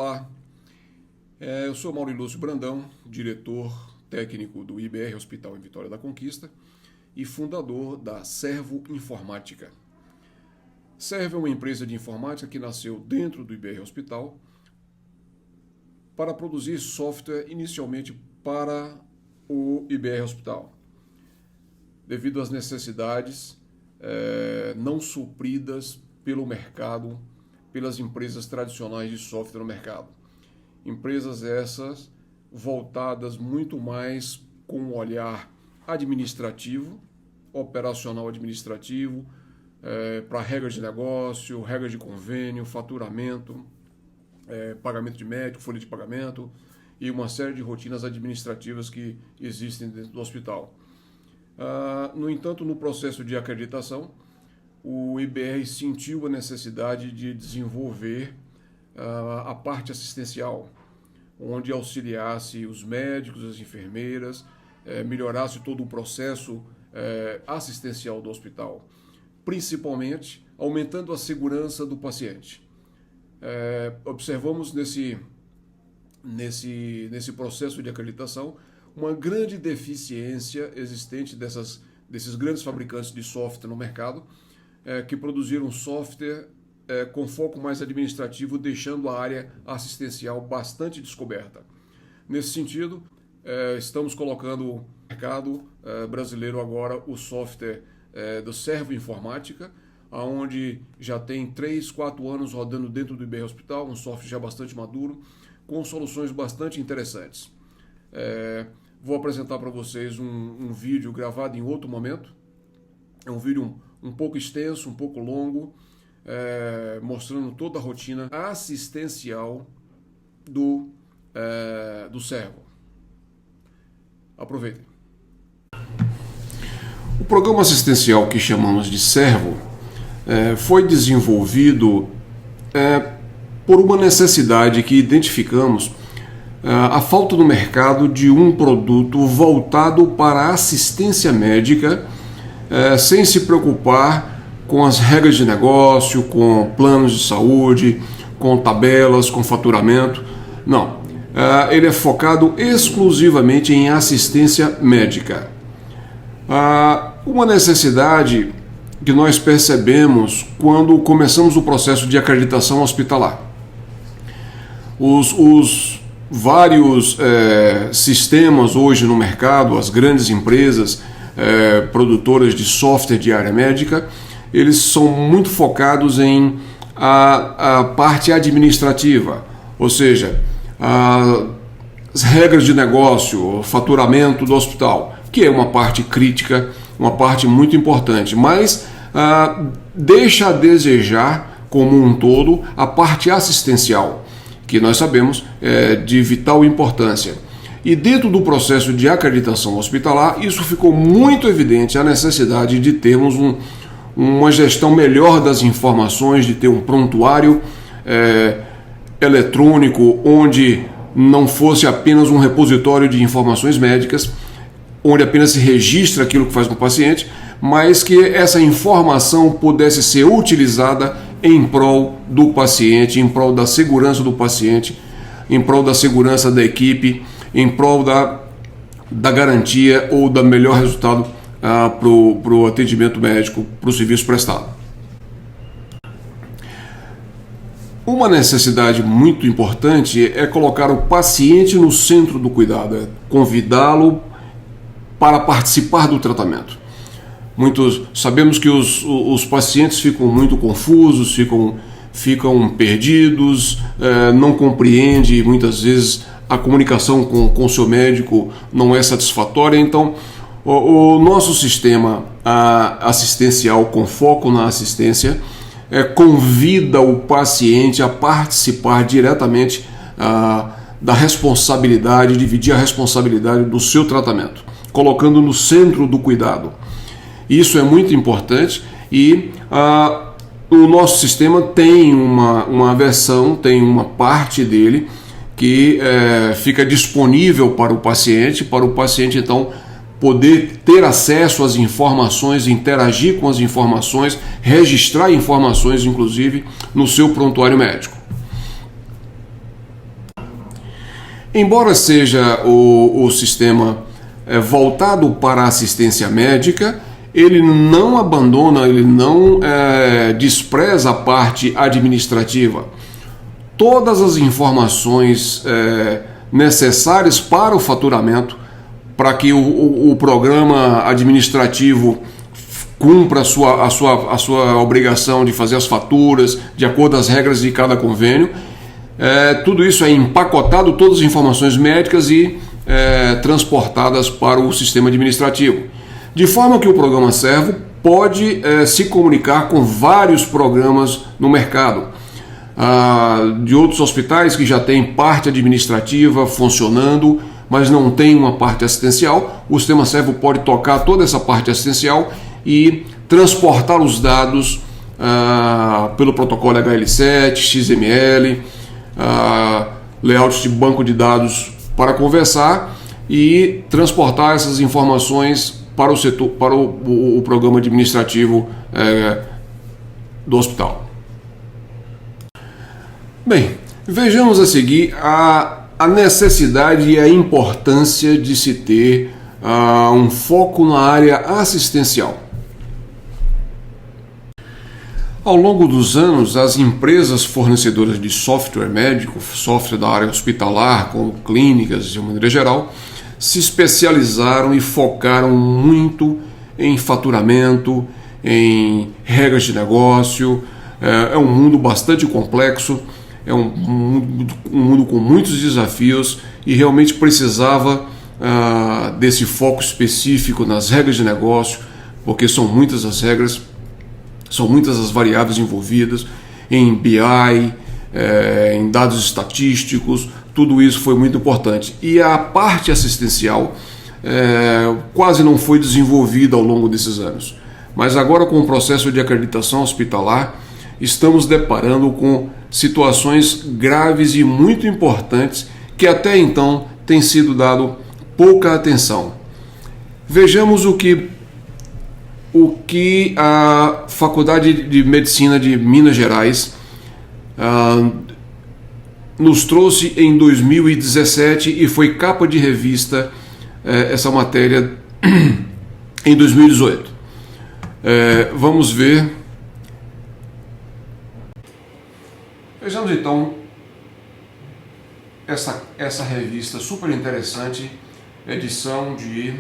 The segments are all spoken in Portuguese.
Olá, eu sou Mauro Lúcio Brandão, diretor técnico do IBR Hospital em Vitória da Conquista e fundador da Servo Informática. Servo é uma empresa de informática que nasceu dentro do IBR Hospital para produzir software inicialmente para o IBR Hospital, devido às necessidades não supridas pelo mercado, pelas empresas tradicionais de software no mercado. Empresas essas voltadas muito mais com um olhar administrativo, operacional administrativo, para regras de negócio, regras de convênio, faturamento, pagamento de médico, folha de pagamento e uma série de rotinas administrativas que existem dentro do hospital. No entanto, no processo de acreditação, o IBR sentiu a necessidade de desenvolver a parte assistencial, onde auxiliasse os médicos, as enfermeiras, melhorasse todo o processo assistencial do hospital, principalmente aumentando a segurança do paciente. Observamos nesse processo de acreditação uma grande deficiência existente desses grandes fabricantes de software no mercado, que produziram software com foco mais administrativo, deixando a área assistencial bastante descoberta. Nesse sentido, estamos colocando no mercado brasileiro agora o software do Servo Informática, onde já tem 3, 4 anos rodando dentro do IBR Hospital, um software já bastante maduro, com soluções bastante interessantes. Vou apresentar para vocês um vídeo gravado em outro momento. É um vídeo um pouco extenso, um pouco longo, mostrando toda a rotina assistencial do Servo. Aproveitem. O programa assistencial que chamamos de Servo foi desenvolvido por uma necessidade que identificamos, a falta no mercado de um produto voltado para a assistência médica, sem se preocupar com as regras de negócio, com planos de saúde, com tabelas, com faturamento. Não, ele é focado exclusivamente em assistência médica. Uma necessidade que nós percebemos quando começamos o processo de acreditação hospitalar. Os vários sistemas hoje no mercado, as grandes empresas produtoras de software de área médica, eles são muito focados em a parte administrativa, ou seja, as regras de negócio, o faturamento do hospital, que é uma parte crítica, uma parte muito importante, mas deixa a desejar, como um todo, a parte assistencial, que nós sabemos é de vital importância. E dentro do processo de acreditação hospitalar, isso ficou muito evidente, a necessidade de termos uma gestão melhor das informações, de ter um prontuário eletrônico, onde não fosse apenas um repositório de informações médicas, onde apenas se registra aquilo que faz com o paciente, mas que essa informação pudesse ser utilizada em prol do paciente, em prol da segurança do paciente, em prol da segurança da equipe, em prol da garantia ou do melhor resultado para o atendimento médico, para o serviço prestado. Uma necessidade muito importante é colocar o paciente no centro do cuidado, convidá-lo para participar do tratamento. Sabemos que os pacientes ficam muito confusos, ficam perdidos, não compreendem muitas vezes a comunicação com o seu médico não é satisfatória. Então, o nosso sistema assistencial com foco na assistência convida o paciente a participar diretamente da responsabilidade, dividir a responsabilidade do seu tratamento, colocando no centro do cuidado. Isso é muito importante e o nosso sistema tem uma versão, tem uma parte dele que fica disponível para o paciente então poder ter acesso às informações, interagir com as informações, registrar informações, inclusive, no seu prontuário médico. Embora seja o sistema voltado para a assistência médica, ele não abandona, ele não despreza a parte administrativa. Todas as informações necessárias para o faturamento, para que o programa administrativo cumpra a sua obrigação de fazer as faturas de acordo com as regras de cada convênio. Tudo isso é empacotado, todas as informações médicas e transportadas para o sistema administrativo. De forma que o programa Servo pode se comunicar com vários programas no mercado. De outros hospitais que já têm parte administrativa funcionando, mas não tem uma parte assistencial, o sistema Servo pode tocar toda essa parte assistencial e transportar os dados pelo protocolo HL7, XML, layouts de banco de dados para conversar e transportar essas informações para o setor, para o programa administrativo do hospital. Bem, vejamos a seguir a necessidade e a importância de se ter um foco na área assistencial. Ao longo dos anos, as empresas fornecedoras de software médico, software da área hospitalar, como clínicas de maneira geral, se especializaram e focaram muito em faturamento, em regras de negócio. É um mundo bastante complexo, é um mundo com muitos desafios e realmente precisava desse foco específico nas regras de negócio, porque são muitas as regras, são muitas as variáveis envolvidas em BI, em dados estatísticos, tudo isso foi muito importante. E a parte assistencial quase não foi desenvolvida ao longo desses anos. Mas agora, com o processo de acreditação hospitalar, estamos deparando com situações graves e muito importantes que até então têm sido dado pouca atenção. Vejamos o que a Faculdade de Medicina de Minas Gerais nos trouxe em 2017 e foi capa de revista essa matéria em 2018. Vamos ver. Vejamos então essa revista super interessante, edição de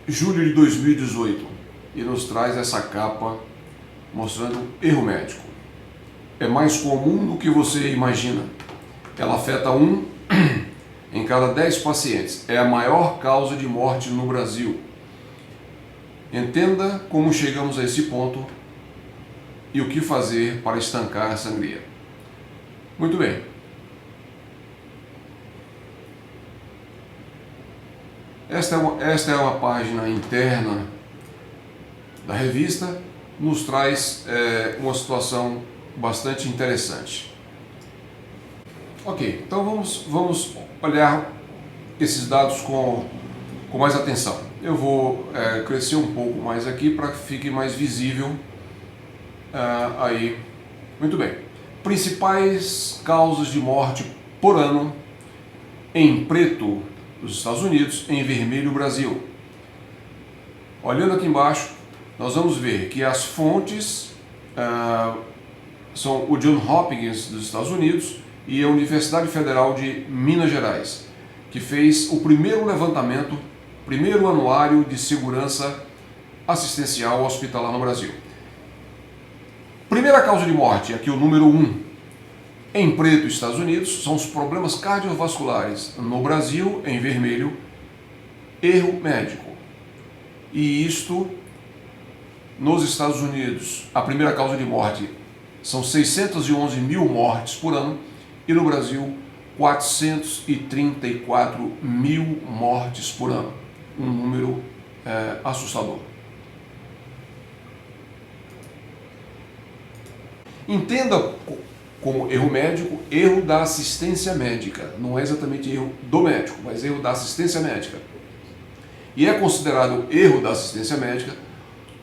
julho de 2018, e nos traz essa capa mostrando erro médico. É mais comum do que você imagina. Ela afeta 1 em cada 10 pacientes. É a maior causa de morte no Brasil. Entenda como chegamos a esse ponto e o que fazer para estancar a sangria. Muito bem. Esta é uma página interna da revista, nos traz uma situação bastante interessante. Ok, então vamos olhar esses dados com mais atenção. Eu vou crescer um pouco mais aqui para que fique mais visível aí. Muito bem. Principais causas de morte por ano em preto dos Estados Unidos, em vermelho o Brasil. Olhando aqui embaixo, nós vamos ver que as fontes são o Johns Hopkins dos Estados Unidos e a Universidade Federal de Minas Gerais, que fez o primeiro levantamento, primeiro anuário de segurança assistencial hospitalar no Brasil. Primeira causa de morte, aqui o número 1, em preto, Estados Unidos, são os problemas cardiovasculares. No Brasil, em vermelho, erro médico. E isto, nos Estados Unidos, a primeira causa de morte são 611 mil mortes por ano, e no Brasil, 434 mil mortes por ano. Um número assustador. Entenda como erro médico, erro da assistência médica. Não é exatamente erro do médico, mas erro da assistência médica. E é considerado erro da assistência médica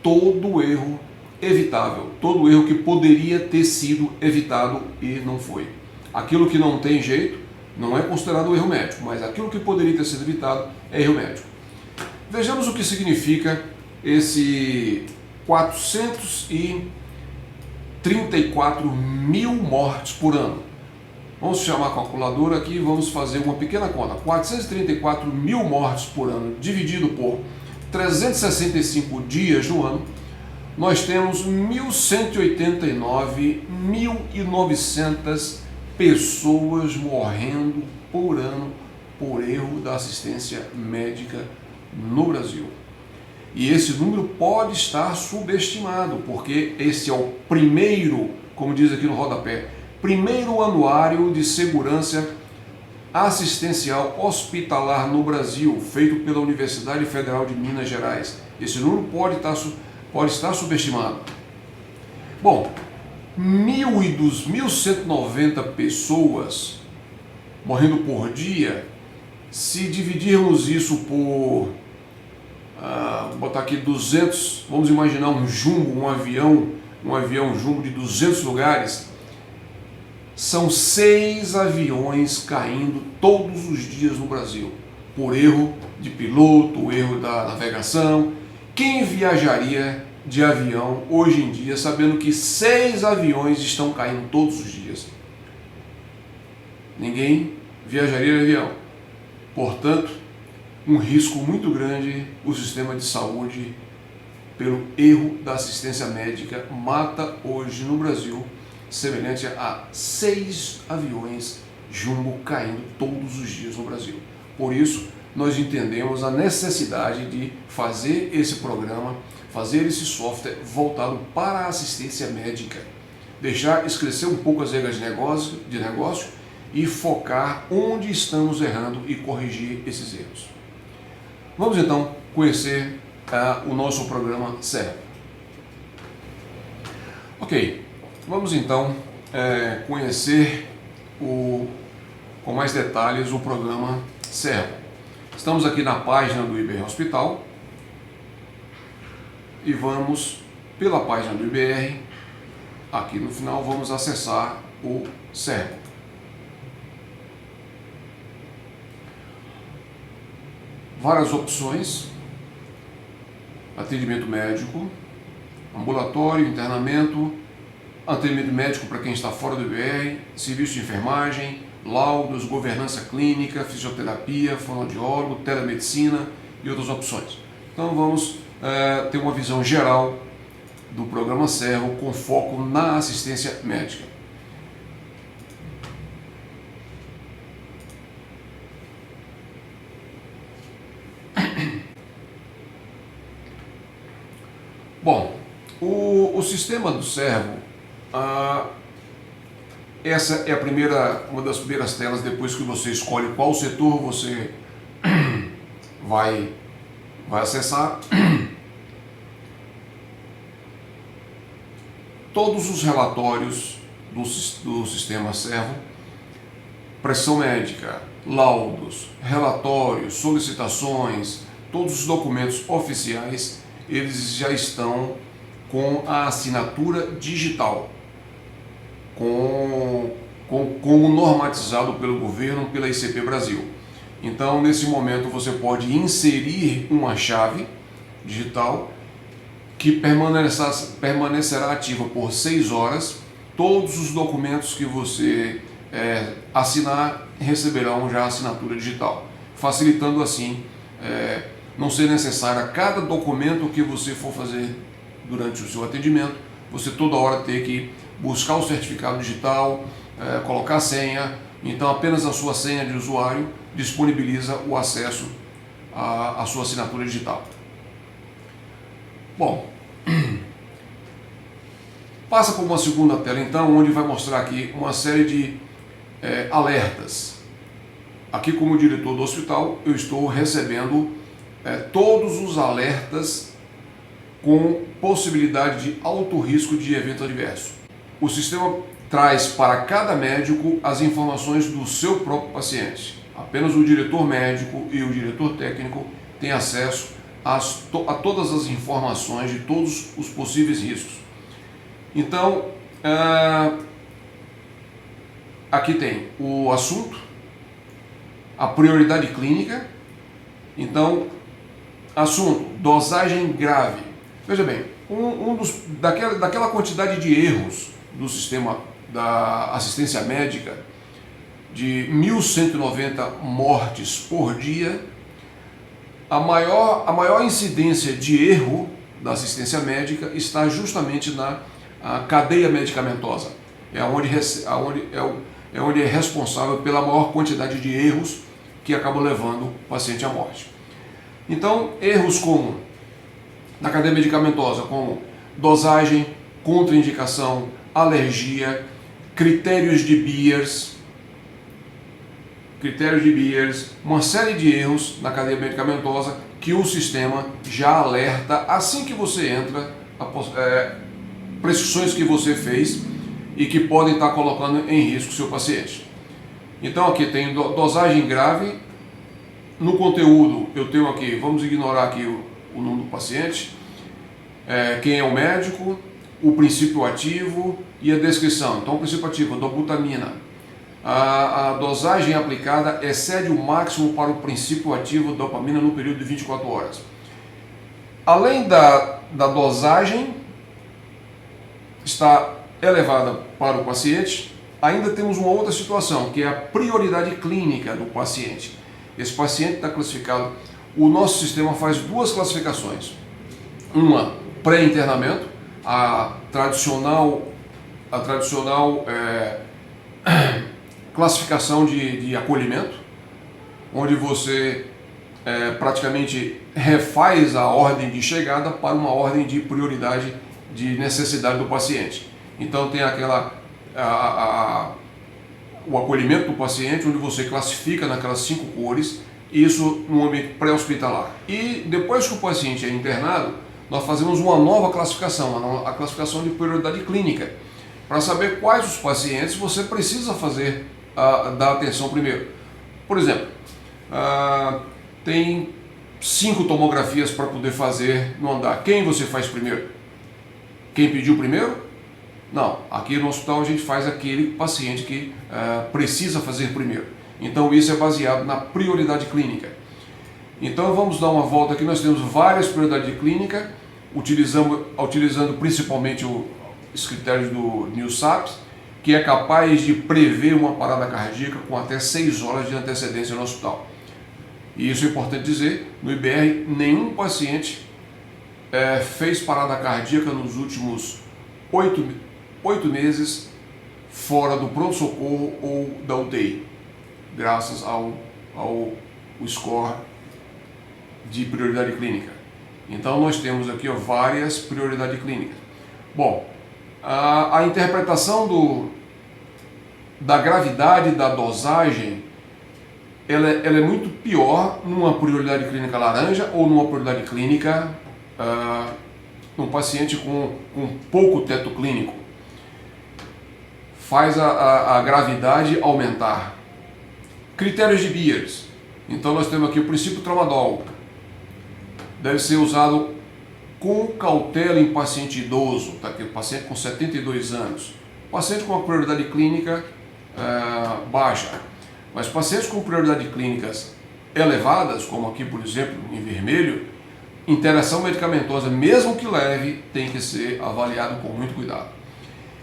todo erro evitável, todo erro que poderia ter sido evitado e não foi. Aquilo que não tem jeito não é considerado erro médico, mas aquilo que poderia ter sido evitado é erro médico. Vejamos o que significa esse 434 mil mortes por ano. Vamos chamar a calculadora aqui e vamos fazer uma pequena conta. 434 mil mortes por ano dividido por 365 dias no ano, nós temos 1.189.900 pessoas morrendo por ano por erro da assistência médica no Brasil. E esse número pode estar subestimado, porque esse é o primeiro, como diz aqui no rodapé, primeiro anuário de segurança assistencial hospitalar no Brasil, feito pela Universidade Federal de Minas Gerais. Esse número pode estar subestimado. Bom, 1.190 pessoas morrendo por dia, se dividirmos isso por, vou botar aqui 200, vamos imaginar um jumbo, um avião jumbo de 200 lugares, são 6 aviões caindo todos os dias no Brasil, por erro de piloto, erro da navegação. Quem viajaria de avião hoje em dia sabendo que 6 aviões estão caindo todos os dias? Ninguém viajaria de avião. Portanto, um risco muito grande o sistema de saúde pelo erro da assistência médica mata hoje no Brasil semelhante a 6 aviões jumbo caindo todos os dias no Brasil. Por isso, nós entendemos a necessidade de fazer esse programa, fazer esse software voltado para a assistência médica, deixar esclarecer um pouco as regras de negócio e focar onde estamos errando e corrigir esses erros. Vamos então conhecer o nosso programa Servo. Ok, vamos então conhecer com mais detalhes o programa Servo. Estamos aqui na página do IBR Hospital e vamos pela página do IBR. Aqui no final vamos acessar o Servo. Várias opções: atendimento médico, ambulatório, internamento, atendimento médico para quem está fora do IBR, serviço de enfermagem, laudos, governança clínica, fisioterapia, fonoaudiólogo, telemedicina e outras opções. Então vamos ter uma visão geral do programa Servo com foco na assistência médica. Bom, o sistema do Servo, essa é uma das primeiras telas depois que você escolhe qual setor você vai acessar. Todos os relatórios do sistema Servo, pressão médica, laudos, relatórios, solicitações, todos os documentos oficiais, eles já estão com a assinatura digital, como normatizado pelo governo, pela ICP Brasil. Então, nesse momento, você pode inserir uma chave digital que permanecerá ativa por 6 horas. Todos os documentos que você assinar receberão já a assinatura digital, facilitando assim não ser necessário a cada documento que você for fazer durante o seu atendimento, você toda hora ter que buscar o certificado digital, colocar a senha. Então apenas a sua senha de usuário disponibiliza o acesso à sua assinatura digital. Bom, passa por uma segunda tela então, onde vai mostrar aqui uma série de alertas. Aqui, como diretor do hospital, eu estou recebendo todos os alertas com possibilidade de alto risco de evento adverso. O sistema traz para cada médico as informações do seu próprio paciente. Apenas o diretor médico e o diretor técnico têm acesso a todas as informações de todos os possíveis riscos. Então, aqui tem o assunto, a prioridade clínica. Então, assunto, dosagem grave. Veja bem, daquela quantidade de erros do sistema da assistência médica, de 1.190 mortes por dia, a maior incidência de erro da assistência médica está justamente na cadeia medicamentosa. É onde é responsável pela maior quantidade de erros que acabam levando o paciente à morte. Então, erros como na cadeia medicamentosa, como dosagem, contraindicação, alergia, critérios de Beers, uma série de erros na cadeia medicamentosa que o sistema já alerta assim que você entra, prescrições que você fez e que podem estar colocando em risco o seu paciente. Então aqui tem dosagem grave. No conteúdo eu tenho aqui, vamos ignorar aqui o nome do paciente, quem é o médico, o princípio ativo e a descrição. Então o princípio ativo, dobutamina. A dosagem aplicada excede o máximo para o princípio ativo dopamina no período de 24 horas. Além da dosagem está elevada para o paciente, ainda temos uma outra situação, que é a prioridade clínica do paciente. Esse paciente está classificado, o nosso sistema faz duas classificações. Uma, pré-internamento, a tradicional classificação de acolhimento, onde você praticamente refaz a ordem de chegada para uma ordem de prioridade de necessidade do paciente. Então tem o acolhimento do paciente, onde você classifica naquelas 5 cores, isso no ambiente pré-hospitalar. E depois que o paciente é internado, nós fazemos uma nova classificação, a classificação de prioridade clínica, para saber quais os pacientes você precisa fazer dar atenção primeiro. Por exemplo, tem 5 tomografias para poder fazer no andar. Quem você faz primeiro? Quem pediu primeiro? Não, aqui no hospital a gente faz aquele paciente que precisa fazer primeiro. Então isso é baseado na prioridade clínica. Então vamos dar uma volta aqui, nós temos várias prioridades de clínica, utilizando principalmente os critérios do NewSAPS, que é capaz de prever uma parada cardíaca com até 6 horas de antecedência no hospital. E isso é importante dizer, no IBR nenhum paciente fez parada cardíaca nos últimos 8 meses fora do pronto-socorro ou da UTI, graças ao score de prioridade clínica. Então nós temos aqui várias prioridades clínicas. Bom, a interpretação da gravidade da dosagem ela é muito pior numa prioridade clínica laranja ou numa prioridade clínica num paciente com pouco teto clínico. Faz a gravidade aumentar. Critérios de Beers. Então nós temos aqui o princípio tramadol. Deve ser usado com cautela em paciente idoso, tá aqui, paciente com 72 anos. Paciente com uma prioridade clínica baixa. Mas pacientes com prioridade clínicas elevadas, como aqui por exemplo em vermelho, interação medicamentosa, mesmo que leve, tem que ser avaliado com muito cuidado.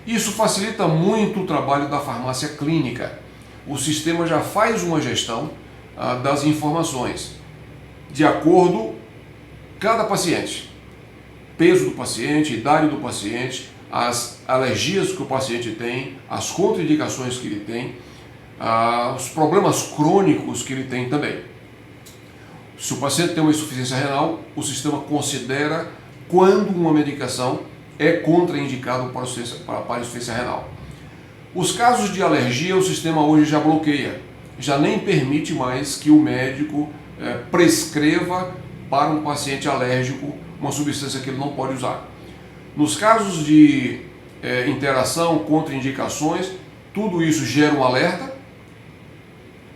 Isso facilita muito o trabalho da farmácia clínica. O sistema já faz uma gestão das informações de acordo com cada paciente, peso do paciente, idade do paciente, as alergias que o paciente tem, as contraindicações que ele tem, os problemas crônicos que ele tem também. Se o paciente tem uma insuficiência renal, o sistema considera quando uma medicação é contraindicada para a insuficiência renal. Os casos de alergia, o sistema hoje já bloqueia, já nem permite mais que o médico prescreva para um paciente alérgico uma substância que ele não pode usar. Nos casos de interação, contraindicações, tudo isso gera um alerta,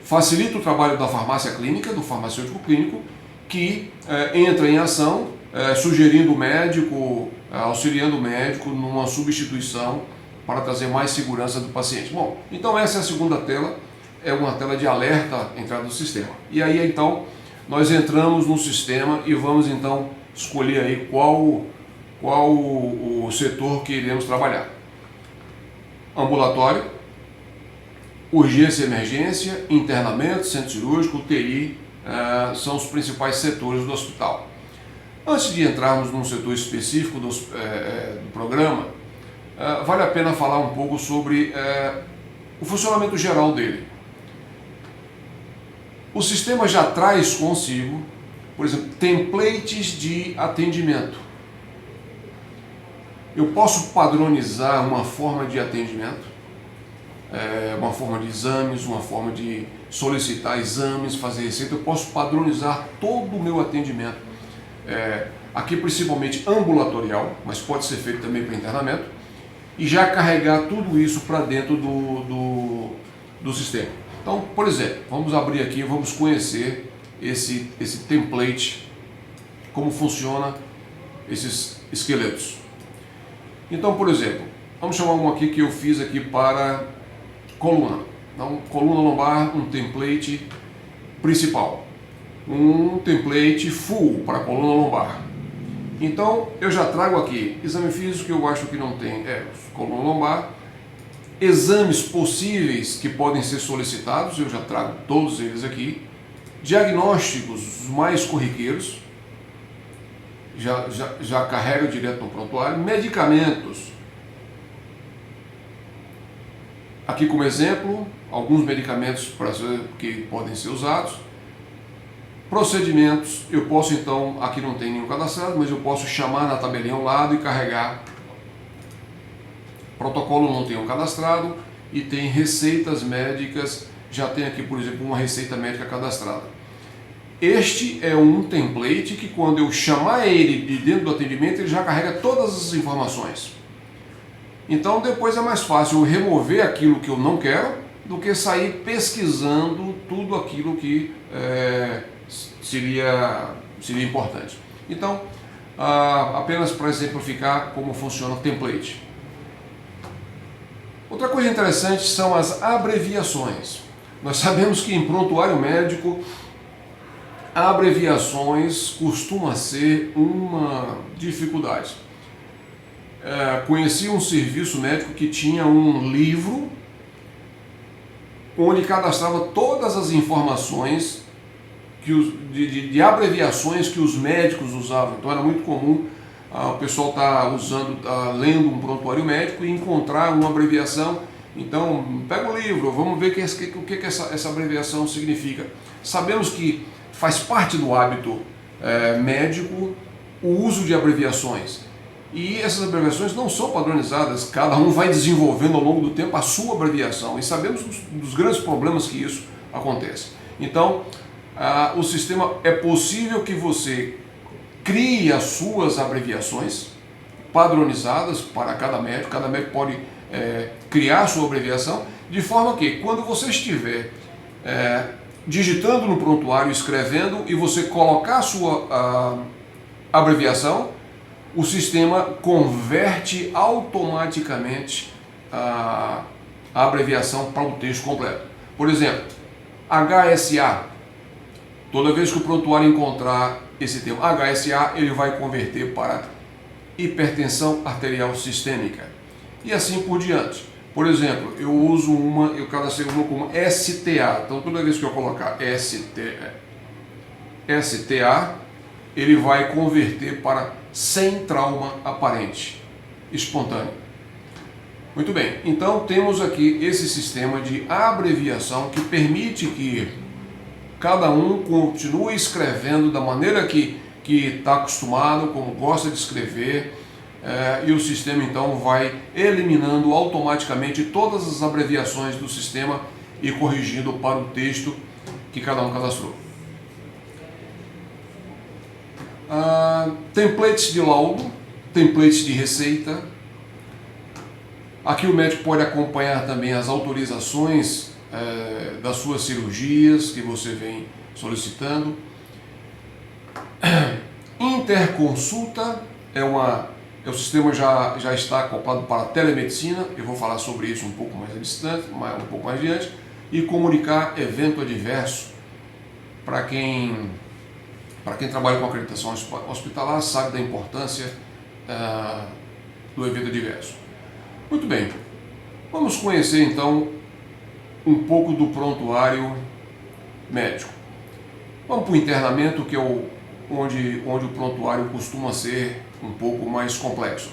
facilita o trabalho da farmácia clínica, do farmacêutico clínico, que entra em ação, sugerindo o médico, auxiliando o médico numa substituição para trazer mais segurança do paciente. Bom, então essa é a segunda tela, é uma tela de alerta entrada do sistema. E aí então nós entramos no sistema e vamos então escolher aí qual o setor que iremos trabalhar. Ambulatório, urgência e emergência, internamento, centro cirúrgico, UTI, são os principais setores do hospital. Antes de entrarmos num setor específico do programa, vale a pena falar um pouco sobre o funcionamento geral dele. O sistema já traz consigo, por exemplo, templates de atendimento. Eu posso padronizar uma forma de atendimento, uma forma de exames, uma forma de solicitar exames, fazer receita. Eu posso padronizar todo o meu atendimento, aqui principalmente ambulatorial, mas pode ser feito também para internamento, e já carregar tudo isso para dentro do sistema. Então, por exemplo, vamos abrir aqui e vamos conhecer esse template, como funciona esses esqueletos. Então, por exemplo, vamos chamar um aqui que eu fiz aqui para coluna. Então, coluna lombar, um template principal. Um template full para coluna lombar. Então, eu já trago aqui exame físico que eu acho que não tem, coluna lombar. Exames possíveis que podem ser solicitados, eu já trago todos eles aqui. Diagnósticos mais corriqueiros, já carrego direto no prontuário. Medicamentos, aqui como exemplo, alguns medicamentos que podem ser usados. Procedimentos, eu posso então, aqui não tem nenhum cadastrado, mas eu posso chamar na tabelinha ao lado e carregar. Protocolo não tem um cadastrado e tem receitas médicas, já tem aqui, por exemplo, uma receita médica cadastrada. Este é um template que quando eu chamar ele de dentro do atendimento, ele já carrega todas as informações. Então depois é mais fácil eu remover aquilo que eu não quero do que sair pesquisando tudo aquilo que seria importante. Então, apenas para exemplificar como funciona o template. Outra coisa interessante são as abreviações. Nós sabemos que em prontuário médico, abreviações costuma ser uma dificuldade. Conheci um serviço médico que tinha um livro onde cadastrava todas as informações de abreviações que os médicos usavam. Então era muito comum o pessoal estar lendo um prontuário médico e encontrar uma abreviação. Então pega o livro, vamos ver o que essa abreviação significa. Sabemos que faz parte do hábito médico o uso de abreviações. E essas abreviações não são padronizadas, cada um vai desenvolvendo ao longo do tempo a sua abreviação. E sabemos dos grandes problemas que isso acontece. Então, o sistema, é possível que você crie as suas abreviações padronizadas para cada médico pode criar a sua abreviação, de forma que quando você estiver digitando no prontuário, escrevendo, e você colocar a sua abreviação, o sistema converte automaticamente a abreviação para o texto completo. Por exemplo, HSA. Toda vez que o prontuário encontrar esse termo HSA, ele vai converter para hipertensão arterial sistêmica. E assim por diante. Por exemplo, eu cadastrei uma como STA. Então toda vez que eu colocar STA, ele vai converter para sem trauma aparente, espontâneo. Muito bem, então temos aqui esse sistema de abreviação que permite que cada um continue escrevendo da maneira que está acostumado, como gosta de escrever, e o sistema então vai eliminando automaticamente todas as abreviações do sistema e corrigindo para o texto que cada um cadastrou. Templates de laudo, templates de receita. Aqui o médico pode acompanhar também as autorizações das suas cirurgias que você vem solicitando. Interconsulta é uma O sistema já está acoplado para a telemedicina, eu vou falar sobre isso um pouco mais distante, um pouco mais adiante, e comunicar evento adverso. Para quem trabalha com acreditação hospitalar sabe da importância do evento adverso. Muito bem, vamos conhecer então um pouco do prontuário médico. Vamos para o internamento, que é onde o prontuário costuma ser um pouco mais complexo.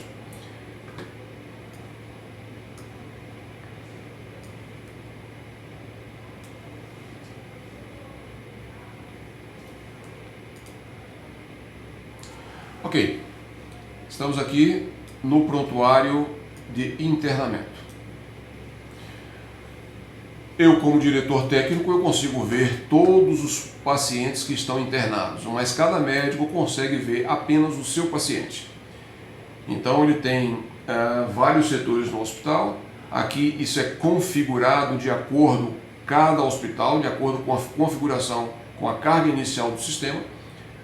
Ok, estamos aqui no prontuário de internamento. Eu, como diretor técnico, eu consigo ver todos os pacientes que estão internados, mas cada médico consegue ver apenas o seu paciente. Então ele tem vários setores no hospital. Aqui isso é configurado de acordo cada hospital, de acordo com a configuração, com a carga inicial do sistema.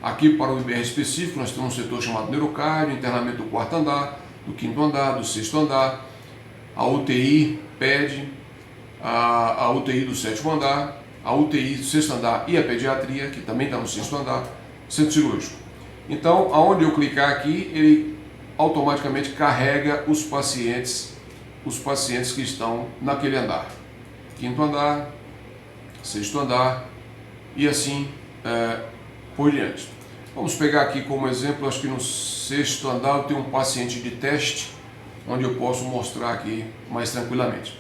Aqui para o IBR específico nós temos um setor chamado neurocardio, internamento do 4º andar, do 5º andar, do 6º andar, a UTI, PED, a UTI do 7º andar, a UTI do 6º andar e a pediatria, que também está no 6º andar, centro cirúrgico. Então, aonde eu clicar aqui, ele automaticamente carrega os pacientes que estão naquele andar. 5º andar, 6º andar e assim por diante. Vamos pegar aqui como exemplo, acho que no 6º andar eu tenho um paciente de teste, onde eu posso mostrar aqui mais tranquilamente.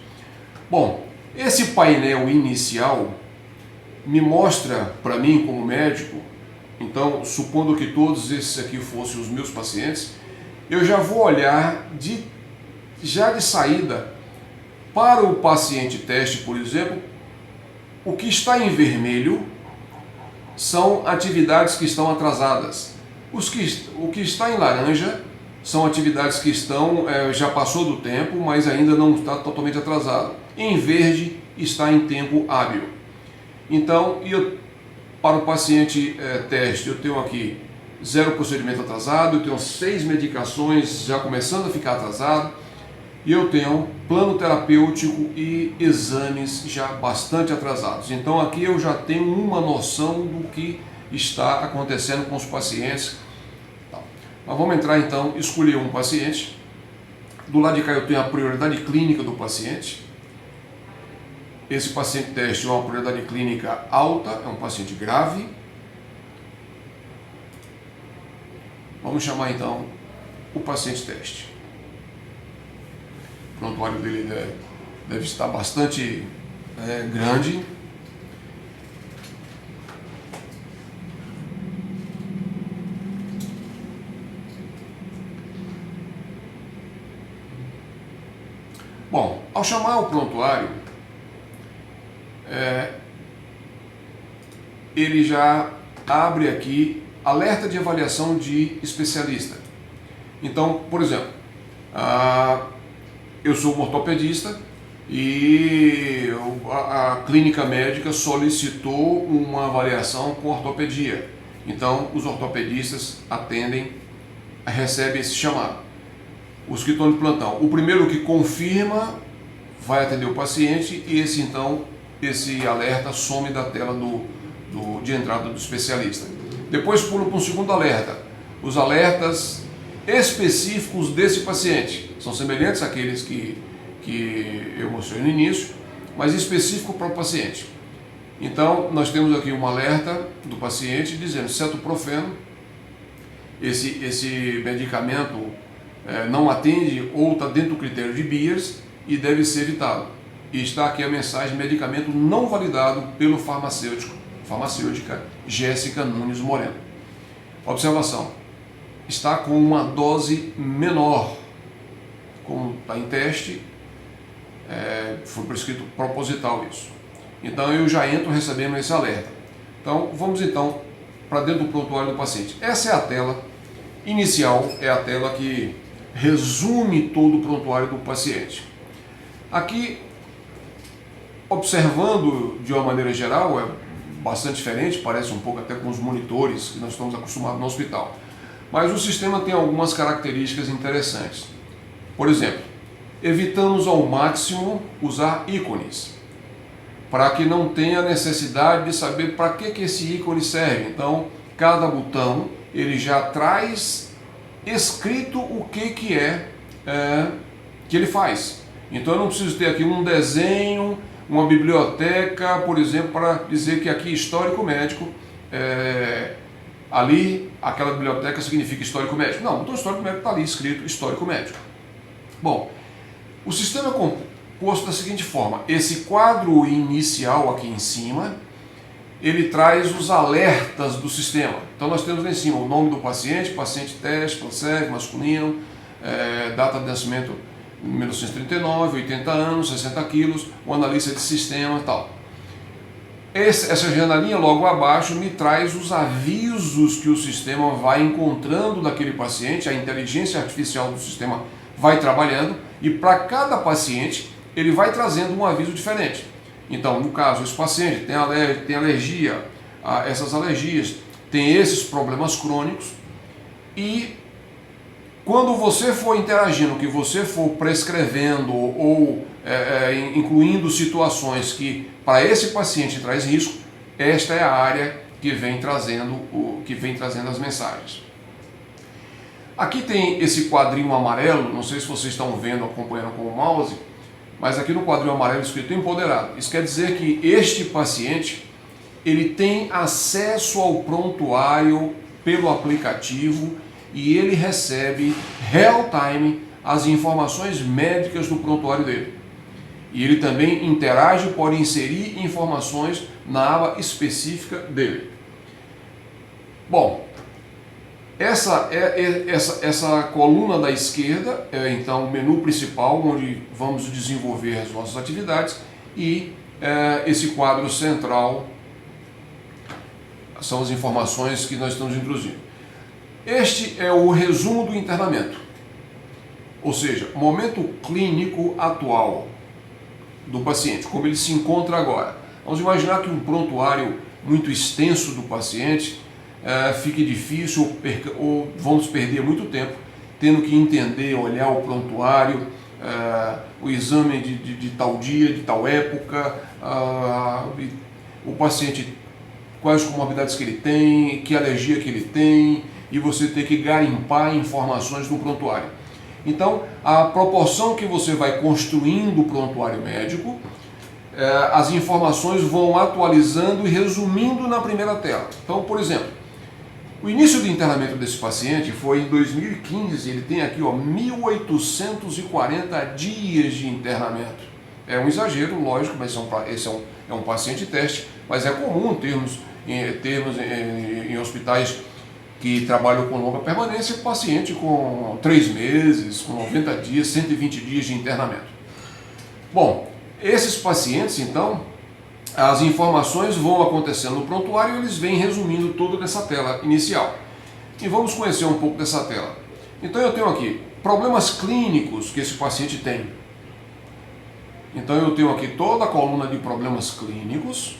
Bom, esse painel inicial me mostra para mim como médico, então supondo que todos esses aqui fossem os meus pacientes, eu já vou olhar já de saída para o paciente teste, por exemplo, o que está em vermelho são atividades que estão atrasadas. O que está em laranja são atividades que já passou do tempo, mas ainda não está totalmente atrasado. Em verde está em tempo hábil. Então, para o paciente teste, eu tenho aqui 0 procedimento atrasado, eu tenho 6 medicações já começando a ficar atrasado, e eu tenho plano terapêutico e exames já bastante atrasados. Então aqui eu já tenho uma noção do que está acontecendo com os pacientes. Mas vamos entrar então, escolher um paciente. Do lado de cá eu tenho a prioridade clínica do paciente. Esse paciente teste é uma prioridade clínica alta, é um paciente grave. Vamos chamar então o paciente teste. O prontuário dele deve estar bastante grande. Bom, ao chamar o prontuário, ele já abre aqui alerta de avaliação de especialista. Então, por exemplo, eu sou um ortopedista e a clínica médica solicitou uma avaliação com ortopedia. Então, os ortopedistas recebem esse chamado. Os que estão de plantão. O primeiro que confirma vai atender o paciente e esse alerta some da tela de entrada do especialista. Depois pula para um segundo alerta. Os alertas específicos desse paciente são semelhantes àqueles que eu mostrei no início, mas específico para o paciente. Então, nós temos aqui um alerta do paciente dizendo cetoprofeno, esse medicamento não atende ou está dentro do critério de Beers e deve ser evitado. E está aqui a mensagem: medicamento não validado pelo farmacêutica Jéssica Nunes Moreno. Observação: está com uma dose menor, como está em teste, foi prescrito proposital isso. Então eu já entro recebendo esse alerta. Então vamos então para dentro do prontuário do paciente. Essa é a tela inicial, é a tela que resume todo o prontuário do paciente. Aqui, observando de uma maneira geral, é bastante diferente, parece um pouco até com os monitores que nós estamos acostumados no hospital. Mas o sistema tem algumas características interessantes. Por exemplo, evitamos ao máximo usar ícones, para que não tenha necessidade de saber para que esse ícone serve. Então, cada botão ele já traz escrito o que é que ele faz. Então eu não preciso ter aqui um desenho, uma biblioteca, por exemplo, para dizer que aqui histórico médico, ali aquela biblioteca significa histórico médico. Não, então histórico médico está ali escrito histórico médico. Bom, o sistema é composto da seguinte forma: esse quadro inicial aqui em cima, ele traz os alertas do sistema. Então nós temos lá em cima o nome do paciente, paciente teste, PlanServ, masculino, data de nascimento 1939, 80 anos, 60 quilos, o analista de sistema e tal. Essa janelinha logo abaixo me traz os avisos que o sistema vai encontrando daquele paciente, a inteligência artificial do sistema vai trabalhando, e para cada paciente ele vai trazendo um aviso diferente. Então, no caso, esse paciente tem alergia a essas alergias, tem esses problemas crônicos, e quando você for interagindo, que você for prescrevendo ou incluindo situações que para esse paciente traz risco, esta é a área que vem trazendo as mensagens. Aqui tem esse quadrinho amarelo, não sei se vocês estão vendo, acompanhando com o mouse, mas aqui no quadrinho amarelo escrito empoderado. Isso quer dizer que este paciente ele tem acesso ao prontuário pelo aplicativo e ele recebe real time as informações médicas do prontuário dele. E ele também interage, pode inserir informações na aba específica dele. Bom, essa coluna da esquerda é então o menu principal, onde vamos desenvolver as nossas atividades, e esse quadro central são as informações que nós estamos introduzindo. Este é o resumo do internamento, ou seja, momento clínico atual do paciente, como ele se encontra agora. Vamos imaginar que um prontuário muito extenso do paciente fique difícil ou vamos perder muito tempo tendo que entender, olhar o prontuário, o exame de tal dia, de tal época, o paciente, quais comorbidades que ele tem, que alergia que ele tem, e você ter que garimpar informações no prontuário. Então, a proporção que você vai construindo o prontuário médico, as informações vão atualizando e resumindo na primeira tela. Então, por exemplo, o início do internamento desse paciente foi em 2015, ele tem aqui 1.840 dias de internamento. É um exagero, lógico, mas esse é um paciente teste, mas é comum termos em hospitais que trabalham com longa permanência, paciente com 3 meses, com 90 dias, 120 dias de internamento. Bom, esses pacientes, então, as informações vão acontecendo no prontuário e eles vêm resumindo tudo nessa tela inicial. E vamos conhecer um pouco dessa tela. Então eu tenho aqui problemas clínicos que esse paciente tem. Então eu tenho aqui toda a coluna de problemas clínicos.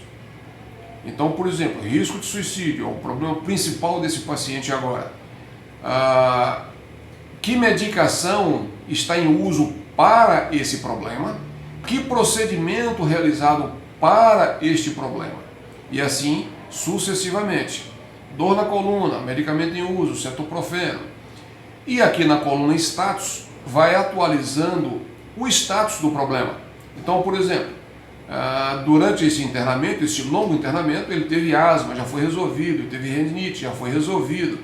Então, por exemplo, risco de suicídio é o problema principal desse paciente agora. Que medicação está em uso para esse problema? Que procedimento realizado para este problema? E assim sucessivamente. Dor na coluna, medicamento em uso, cetoprofeno. E aqui na coluna status vai atualizando o status do problema. Então, por exemplo, durante esse internamento, esse longo internamento, ele teve asma, já foi resolvido, ele teve rinite, já foi resolvido,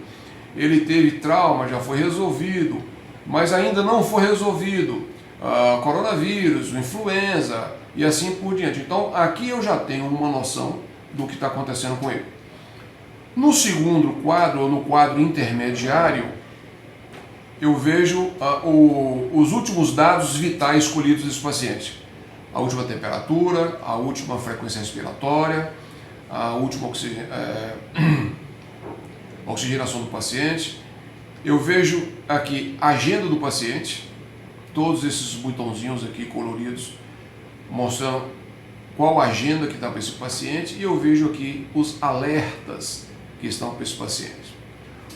ele teve trauma, já foi resolvido, mas ainda não foi resolvido coronavírus, influenza e assim por diante. Então aqui eu já tenho uma noção do que está acontecendo com ele. No segundo quadro, ou no quadro intermediário, eu vejo os últimos dados vitais escolhidos desse paciente. A última temperatura, a última frequência respiratória, a última oxigenação do paciente. Eu vejo aqui a agenda do paciente, todos esses botãozinhos aqui coloridos mostrando qual a agenda que está para esse paciente, e eu vejo aqui os alertas que estão para esse paciente.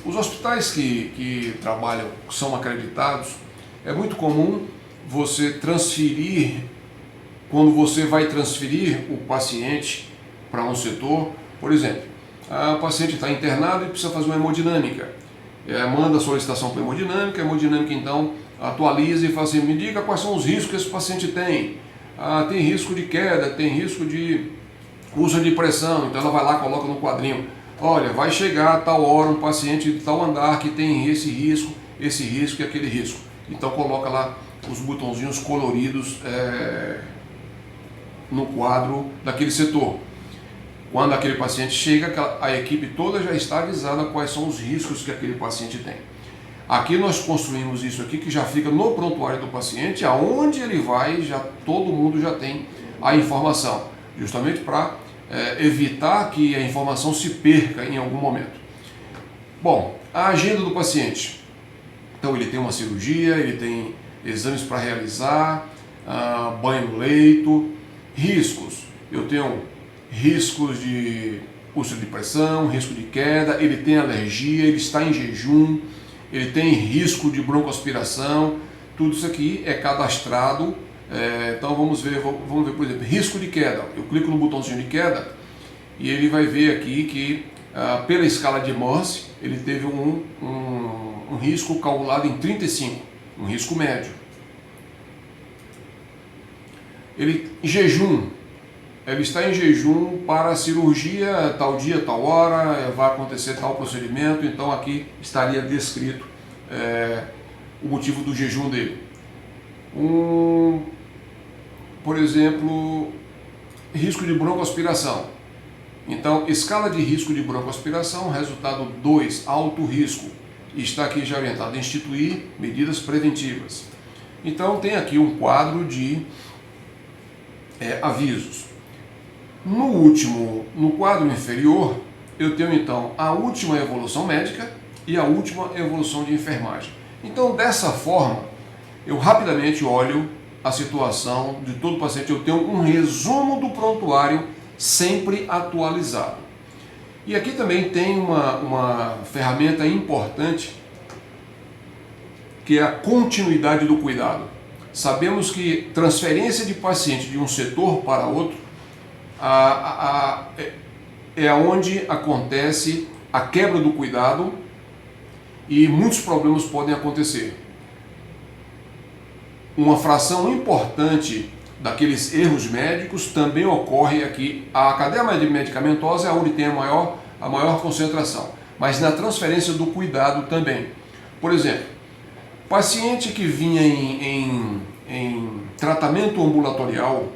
Os hospitais que trabalham, são acreditados, é muito comum você transferir, quando você vai transferir o paciente para um setor, por exemplo, a paciente está internada e precisa fazer uma hemodinâmica. Manda a solicitação para a hemodinâmica então atualiza e fala assim, me diga quais são os riscos que esse paciente tem. Tem risco de queda, tem risco de uso de pressão, então ela vai lá e coloca no quadrinho, olha, vai chegar a tal hora um paciente de tal andar que tem esse risco e aquele risco. Então coloca lá os botãozinhos coloridos no quadro daquele setor. Quando aquele paciente chega, a equipe toda já está avisada quais são os riscos que aquele paciente tem. Aqui nós construímos isso aqui que já fica no prontuário do paciente, aonde ele vai, todo mundo já tem a informação, justamente para evitar que a informação se perca em algum momento. Bom, a agenda do paciente. Então ele tem uma cirurgia, ele tem exames para realizar, banho no leito, riscos. Eu tenho riscos de úlcera de pressão, risco de queda, ele tem alergia, ele está em jejum, ele tem risco de broncoaspiração, tudo isso aqui é cadastrado. Então vamos ver, por exemplo, risco de queda. Eu clico no botãozinho de queda e ele vai ver aqui que pela escala de Morse ele teve um risco calculado em 35, um risco médio. Ele em jejum, ele está em jejum para a cirurgia, tal dia, tal hora, vai acontecer tal procedimento, então aqui estaria descrito o motivo do jejum dele. Por exemplo, risco de broncoaspiração. Então, escala de risco de broncoaspiração, resultado 2, alto risco. E está aqui já orientado a instituir medidas preventivas. Então, tem aqui um quadro de avisos. No quadro inferior, eu tenho então a última evolução médica e a última evolução de enfermagem. Então, dessa forma, eu rapidamente olho a situação de todo paciente, eu tenho um resumo do prontuário sempre atualizado. E aqui também tem uma ferramenta importante, que é a continuidade do cuidado. Sabemos que transferência de paciente de um setor para outro é onde acontece a quebra do cuidado e muitos problemas podem acontecer. Uma fração importante daqueles erros médicos também ocorre aqui. A cadeia medicamentosa é onde tem a maior concentração, mas na transferência do cuidado também. Por exemplo, paciente que vinha em tratamento ambulatorial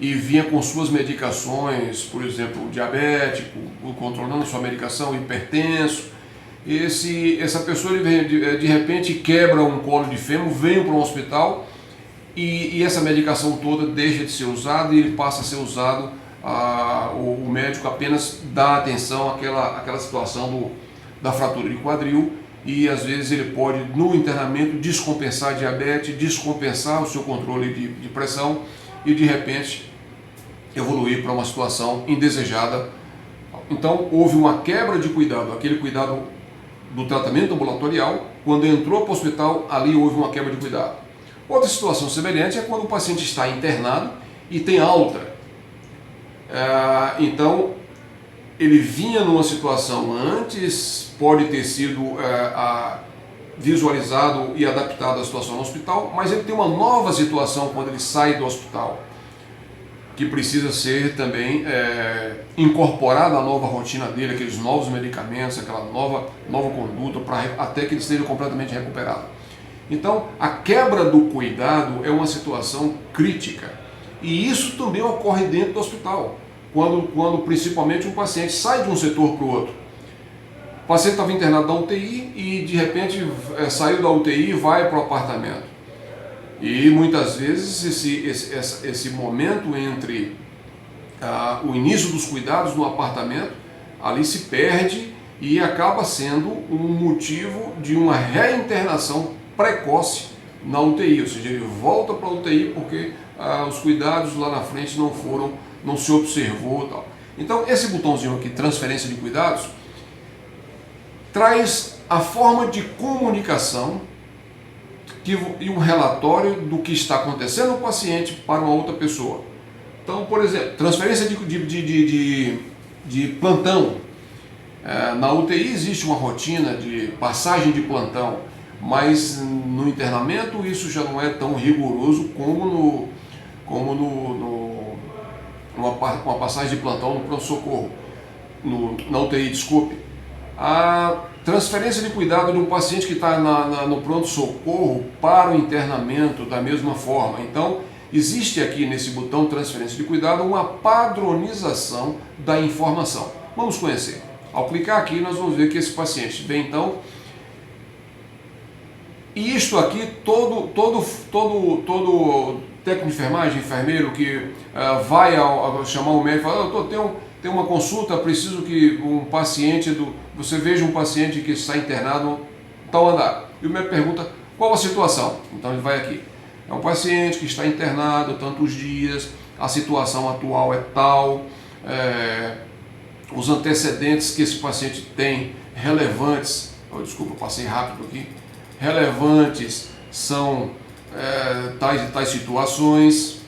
e vinha com suas medicações, por exemplo, diabético, controlando sua medicação, hipertenso, essa pessoa de repente quebra um colo de fêmur, vem para um hospital e essa medicação toda deixa de ser usada e ele passa a ser usado, o médico apenas dá atenção àquela situação da fratura de quadril e às vezes ele pode no internamento descompensar a diabetes, descompensar o seu controle de pressão e de repente evoluir para uma situação indesejada. Então houve uma quebra de cuidado, aquele cuidado do tratamento ambulatorial, quando entrou para o hospital, ali houve uma quebra de cuidado. Outra situação semelhante é quando o paciente está internado e tem alta. Então, ele vinha numa situação antes, pode ter sido visualizado e adaptado à situação no hospital, mas ele tem uma nova situação quando ele sai do hospital, que precisa ser também incorporada à nova rotina dele, aqueles novos medicamentos, aquela nova conduta, até que ele esteja completamente recuperado. Então, a quebra do cuidado é uma situação crítica. E isso também ocorre dentro do hospital, quando principalmente um paciente sai de um setor para o outro. O paciente estava internado na UTI e de repente saiu da UTI e vai para o apartamento. E muitas vezes esse momento entre o início dos cuidados no apartamento, ali se perde e acaba sendo um motivo de uma reinternação precoce na UTI, ou seja, ele volta para a UTI porque os cuidados lá na frente não se observou e tal. Então esse botãozinho aqui, transferência de cuidados, traz a forma de comunicação e um relatório do que está acontecendo no paciente para uma outra pessoa. Então, por exemplo, transferência de plantão. Na UTI existe uma rotina de passagem de plantão, mas no internamento isso já não é tão rigoroso como uma passagem de plantão no pronto-socorro, na UTI, desculpe. A transferência de cuidado de um paciente que está no pronto-socorro para o internamento da mesma forma. Então, existe aqui nesse botão transferência de cuidado uma padronização da informação. Vamos conhecer. Ao clicar aqui, nós vamos ver que esse paciente vem então. E isto aqui, todo técnico de enfermagem, enfermeiro que vai chamar o médico e fala, tenho uma consulta, preciso que um paciente, você veja um paciente que está internado em tal andar. E o médico pergunta, qual a situação? Então ele vai aqui. É um paciente que está internado tantos dias, a situação atual é tal, os antecedentes que esse paciente tem relevantes, desculpa, eu passei rápido aqui, relevantes são tais e tais situações,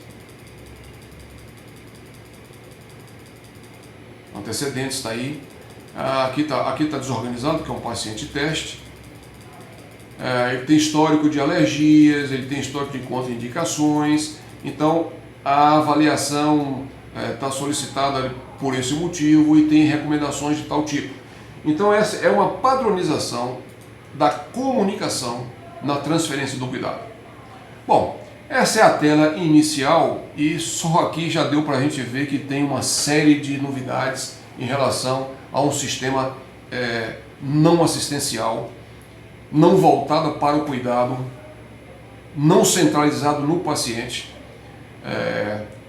antecedentes está aí, aqui tá desorganizado, que é um paciente teste, ele tem histórico de alergias, ele tem histórico de contraindicações, então a avaliação está solicitada por esse motivo e tem recomendações de tal tipo. Então essa é uma padronização da comunicação na transferência do cuidado. Bom, essa é a tela inicial e só aqui já deu para a gente ver que tem uma série de novidades em relação a um sistema não assistencial, não voltado para o cuidado, não centralizado no paciente.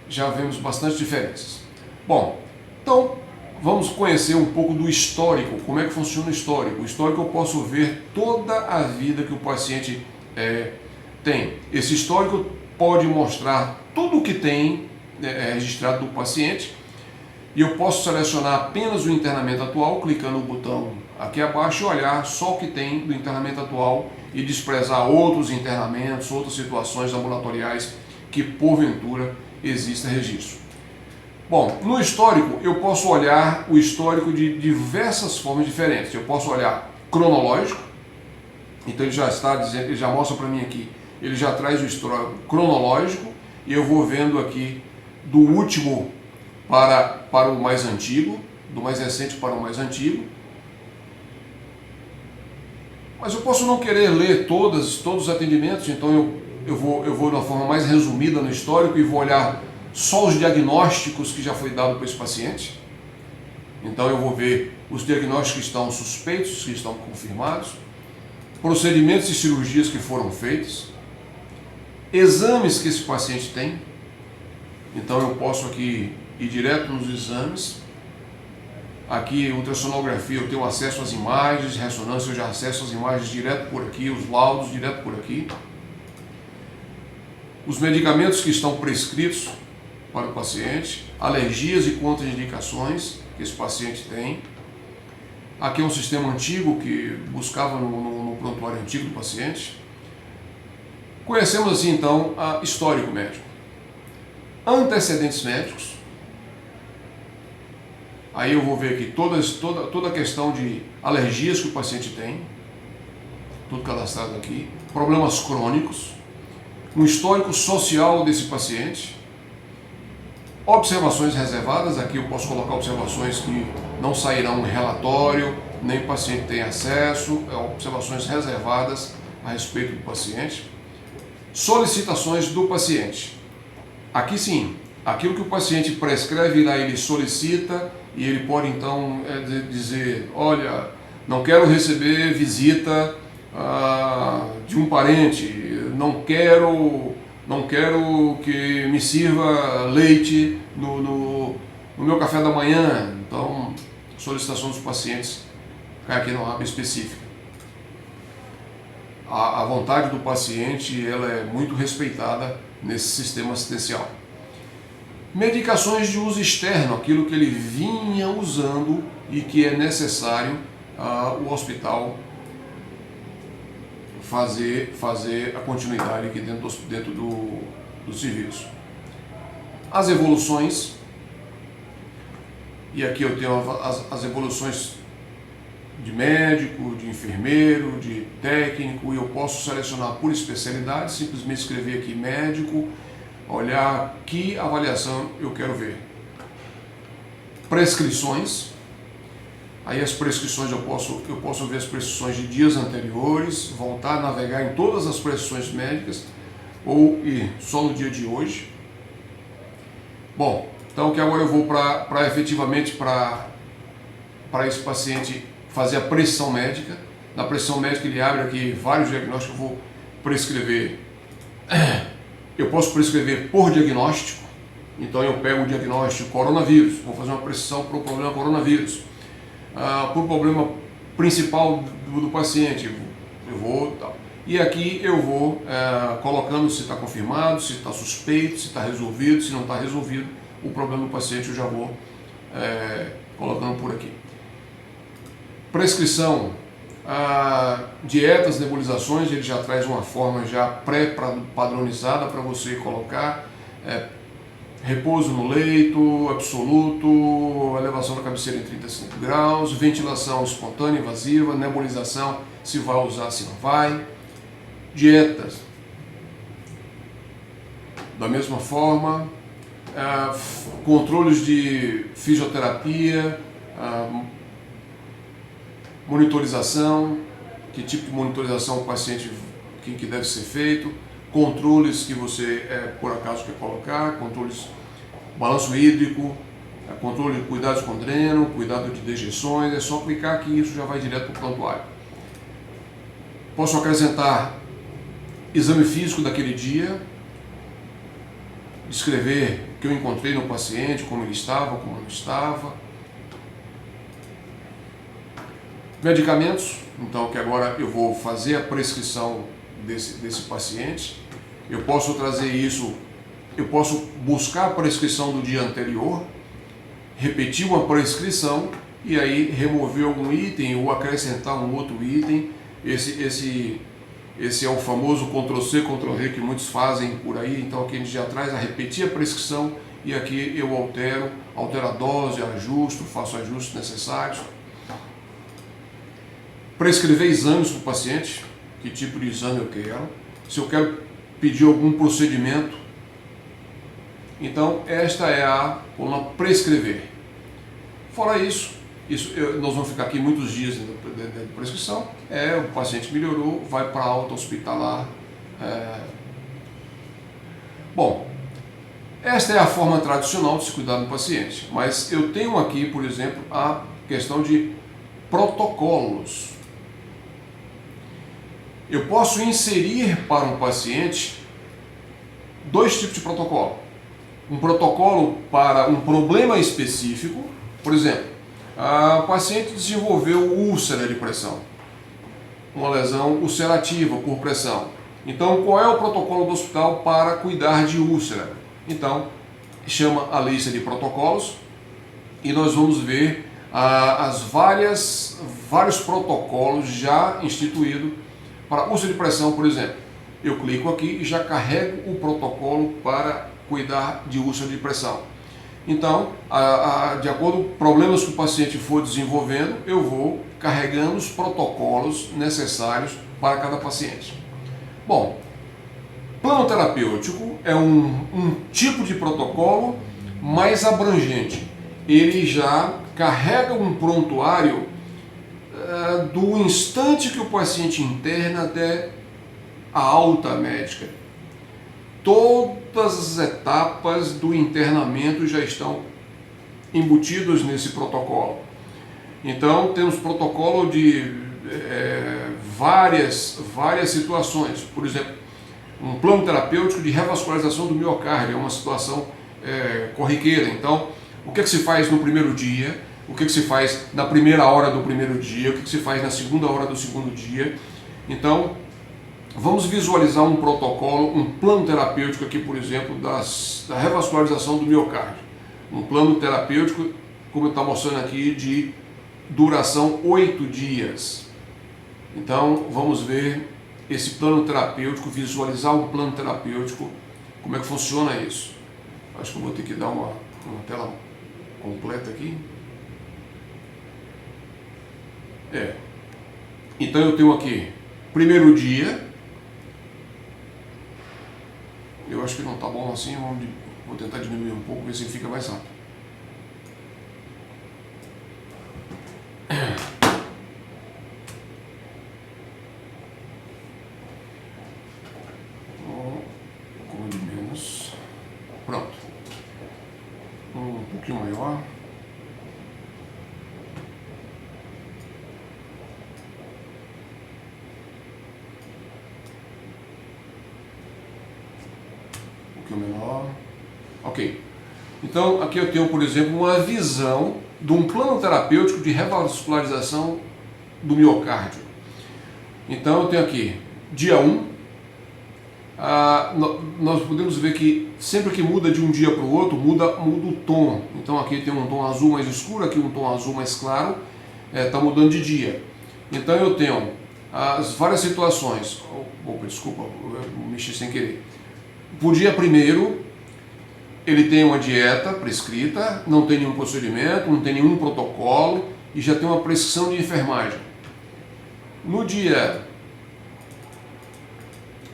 Já vemos bastante diferenças. Bom, então vamos conhecer um pouco do histórico, como é que funciona o histórico. O histórico eu posso ver toda a vida que o paciente tem. Esse histórico pode mostrar tudo o que tem registrado do paciente e eu posso selecionar apenas o internamento atual, clicando no botão aqui abaixo e olhar só o que tem do internamento atual e desprezar outros internamentos, outras situações ambulatoriais que porventura exista registro. Bom, no histórico eu posso olhar o histórico de diversas formas diferentes. Eu posso olhar cronológico, então ele já está dizendo, ele já mostra para mim aqui, ele já traz o histórico cronológico e eu vou vendo aqui do último para o mais antigo, do mais recente para o mais antigo. Mas eu posso não querer ler todos os atendimentos, então eu vou de uma forma mais resumida no histórico e vou olhar só os diagnósticos que já foi dado para esse paciente. Então eu vou ver os diagnósticos que estão suspeitos, que estão confirmados, procedimentos e cirurgias que foram feitos, exames que esse paciente tem. Então eu posso aqui ir direto nos exames. Aqui, ultrassonografia, eu tenho acesso às imagens, ressonância, eu já acesso as imagens direto por aqui, os laudos direto por aqui. Os medicamentos que estão prescritos para o paciente, alergias e contraindicações que esse paciente tem. Aqui é um sistema antigo que buscava no prontuário antigo do paciente. Conhecemos assim então a histórico médico. Antecedentes médicos. Aí eu vou ver aqui toda a questão de alergias que o paciente tem, tudo cadastrado aqui, problemas crônicos, um histórico social desse paciente, observações reservadas, aqui eu posso colocar observações que não sairão em relatório, nem o paciente tem acesso, observações reservadas a respeito do paciente, solicitações do paciente. Aqui sim, aquilo que o paciente prescreve, lá ele solicita e ele pode então dizer, olha, não quero receber visita de um parente, não quero que me sirva leite no meu café da manhã. Então, solicitação dos pacientes cai aqui numa aba específica. A vontade do paciente ela é muito respeitada nesse sistema assistencial. Medicações de uso externo, aquilo que ele vinha usando e que é necessário o hospital fazer a continuidade aqui dentro do serviço. As evoluções, e aqui eu tenho as evoluções de médico, de enfermeiro, de técnico, e eu posso selecionar por especialidade, simplesmente escrever aqui médico, olhar que avaliação eu quero ver. Prescrições, aí as prescrições eu posso ver as prescrições de dias anteriores, voltar a navegar em todas as prescrições médicas, ou ir só no dia de hoje. Bom, então que agora eu vou efetivamente para esse paciente fazer a prescrição médica. Na prescrição médica ele abre aqui vários diagnósticos, eu vou prescrever. Eu posso prescrever por diagnóstico, então eu pego o diagnóstico coronavírus, vou fazer uma prescrição para o problema coronavírus. Por problema principal do paciente, eu vou... E aqui eu vou colocando se está confirmado, se está suspeito, se está resolvido, se não está resolvido o problema do paciente, eu já vou colocando por aqui. Prescrição, dietas, nebulizações, ele já traz uma forma já pré-padronizada para você colocar. Repouso no leito, absoluto, elevação da cabeceira em 35 graus, ventilação espontânea, invasiva, nebulização, se vai usar, se não vai. Dietas, da mesma forma, controles de fisioterapia, monitorização, que tipo de monitorização o paciente que deve ser feito, controles que você por acaso quer colocar, controles, balanço hídrico, controle de cuidados com dreno, cuidado de dejeções, é só clicar que isso já vai direto para o prontuário. Posso acrescentar exame físico daquele dia, descrever o que eu encontrei no paciente, como ele estava, como não estava. Medicamentos, então que agora eu vou fazer a prescrição desse paciente. Eu posso trazer isso, eu posso buscar a prescrição do dia anterior, repetir uma prescrição e aí remover algum item ou acrescentar um outro item. Esse é o famoso Ctrl+C, Ctrl+V que muitos fazem por aí. Então aqui a gente já traz a repetir a prescrição e aqui eu altero a dose, ajusto, faço ajustes necessários. Prescrever exames para o paciente, que tipo de exame eu quero, se eu quero pedir algum procedimento. Então esta é a coluna prescrever. Fora isso, nós vamos ficar aqui muitos dias de prescrição. O paciente melhorou, vai para a alta hospitalar. Bom, esta é a forma tradicional de se cuidar do paciente, mas eu tenho aqui, por exemplo, a questão de protocolos. Eu posso inserir para um paciente dois tipos de protocolo. Um protocolo para um problema específico, por exemplo, o paciente desenvolveu úlcera de pressão, uma lesão ulcerativa por pressão. Então, qual é o protocolo do hospital para cuidar de úlcera? Então, chama a lista de protocolos e nós vamos ver vários protocolos já instituídos para úlcera de pressão, por exemplo. Eu clico aqui e já carrego o protocolo para cuidar de úlcera de pressão. Então, de acordo com problemas que o paciente for desenvolvendo, eu vou carregando os protocolos necessários para cada paciente. Bom, plano terapêutico é um tipo de protocolo mais abrangente. Ele já carrega um prontuário do instante que o paciente interna até a alta médica. Todas as etapas do internamento já estão embutidas nesse protocolo. Então, temos protocolo de várias situações. Por exemplo, um plano terapêutico de revascularização do miocárdio, é uma situação corriqueira. Então, o que se faz no primeiro dia, o que se faz na primeira hora do primeiro dia, o que se faz na segunda hora do segundo dia. Então, vamos visualizar um protocolo, um plano terapêutico aqui, por exemplo, da revascularização do miocárdio. Um plano terapêutico, como está mostrando aqui, de duração 8 dias. Então vamos ver esse plano terapêutico, visualizar um plano terapêutico, como é que funciona isso. Acho que eu vou ter que dar uma tela completa aqui. Então eu tenho aqui, primeiro dia, eu acho que não está bom assim, vou tentar diminuir um pouco, ver se fica mais rápido. De menos. Pronto. Um pouquinho maior. Menor. Ok. Então aqui eu tenho, por exemplo, uma visão de um plano terapêutico de revascularização do miocárdio. Então eu tenho aqui dia 1. Nós podemos ver que sempre que muda de um dia para o outro, muda o tom. Então aqui tem um tom azul mais escuro, aqui um tom azul mais claro, está mudando de dia. Então eu tenho as várias situações. Desculpa, eu mexi sem querer. Por dia primeiro, ele tem uma dieta prescrita, não tem nenhum procedimento, não tem nenhum protocolo e já tem uma prescrição de enfermagem. No dia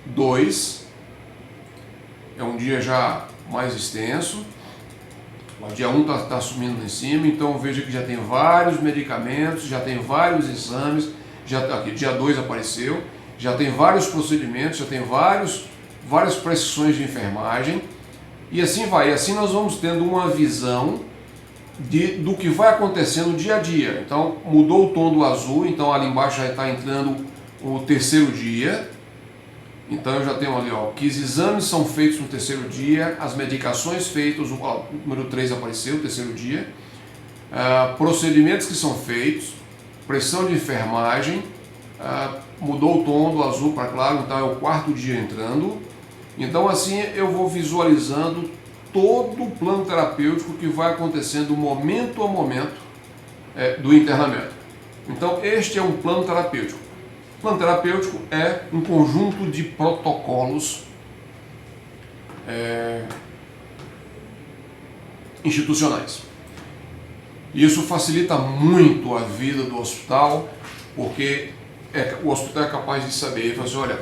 2, é um dia já mais extenso, o dia 1 está subindo lá em cima, então veja que já tem vários medicamentos, já tem vários exames, aqui, dia 2 apareceu, já tem vários procedimentos, já tem várias prescrições de enfermagem, e assim vai. E assim nós vamos tendo uma visão do que vai acontecendo dia a dia. Então mudou o tom do azul, então ali embaixo já está entrando o terceiro dia. Então eu já tenho ali, que os exames são feitos no terceiro dia, as medicações feitas, o número 3 apareceu, o terceiro dia, procedimentos que são feitos, pressão de enfermagem, mudou o tom do azul para claro, então é o quarto dia entrando. Então assim eu vou visualizando todo o plano terapêutico que vai acontecendo momento a momento do internamento. Então este é um plano terapêutico. O plano terapêutico é um conjunto de protocolos institucionais. Isso facilita muito a vida do hospital, porque o hospital é capaz de saber, fazer, olha,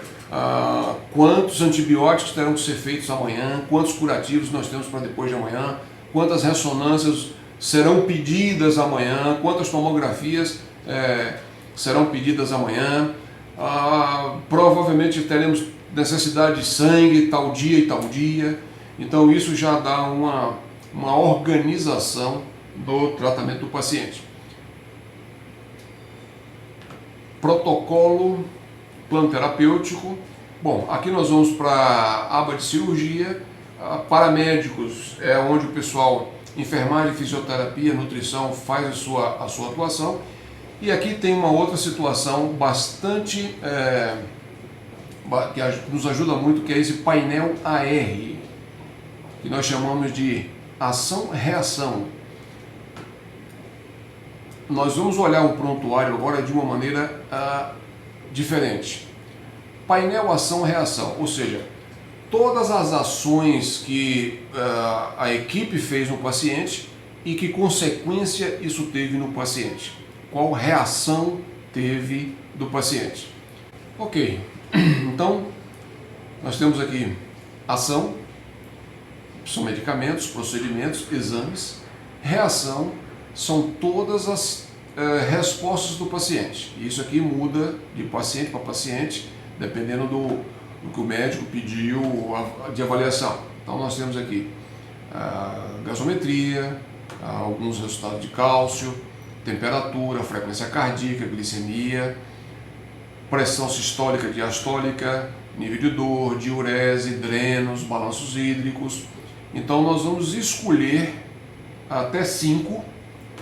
quantos antibióticos terão que ser feitos amanhã, quantos curativos nós temos para depois de amanhã, quantas ressonâncias serão pedidas amanhã, quantas tomografias serão pedidas amanhã, provavelmente teremos necessidade de sangue tal dia e tal dia. Então isso já dá uma organização do tratamento do paciente. Protocolo, plano terapêutico. Bom, aqui nós vamos para a aba de cirurgia. Paramédicos é onde o pessoal, enfermagem, fisioterapia, nutrição faz a sua atuação. E aqui tem uma outra situação bastante que nos ajuda muito, que é esse painel AR, que nós chamamos de ação-reação. Nós vamos olhar o prontuário agora de uma maneira diferente. Painel ação-reação, ou seja, todas as ações que a equipe fez no paciente e que consequência isso teve no paciente. Qual reação teve do paciente. Ok, então nós temos aqui ação, são medicamentos, procedimentos, exames. Reação são todas as respostas do paciente. Isso aqui muda de paciente para paciente, dependendo do que o médico pediu de avaliação. Então nós temos aqui gasometria, alguns resultados de cálcio, temperatura, frequência cardíaca, glicemia, pressão sistólica, diastólica, nível de dor, diurese, drenos, balanços hídricos. Então nós vamos escolher até 5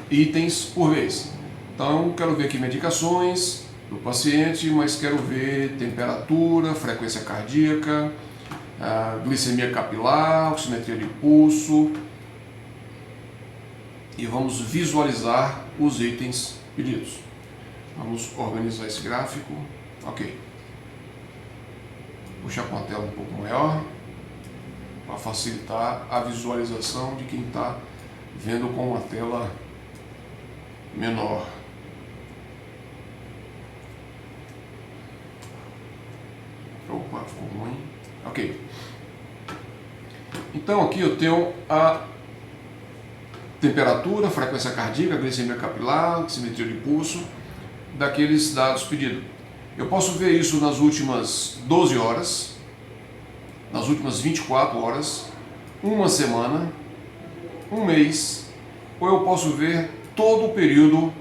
itens por vez. Então quero ver aqui medicações do paciente, mas quero ver temperatura, frequência cardíaca, glicemia capilar, oximetria de pulso, e vamos visualizar os itens pedidos. Vamos organizar esse gráfico. Ok. Puxar com a tela um pouco maior para facilitar a visualização de quem está vendo com uma tela menor. Opa, ficou ruim. Ok. Então aqui eu tenho a temperatura, frequência cardíaca, glicemia capilar, oximetria de pulso, daqueles dados pedidos. Eu posso ver isso nas últimas 12 horas, nas últimas 24 horas, uma semana, um mês, ou eu posso ver todo o período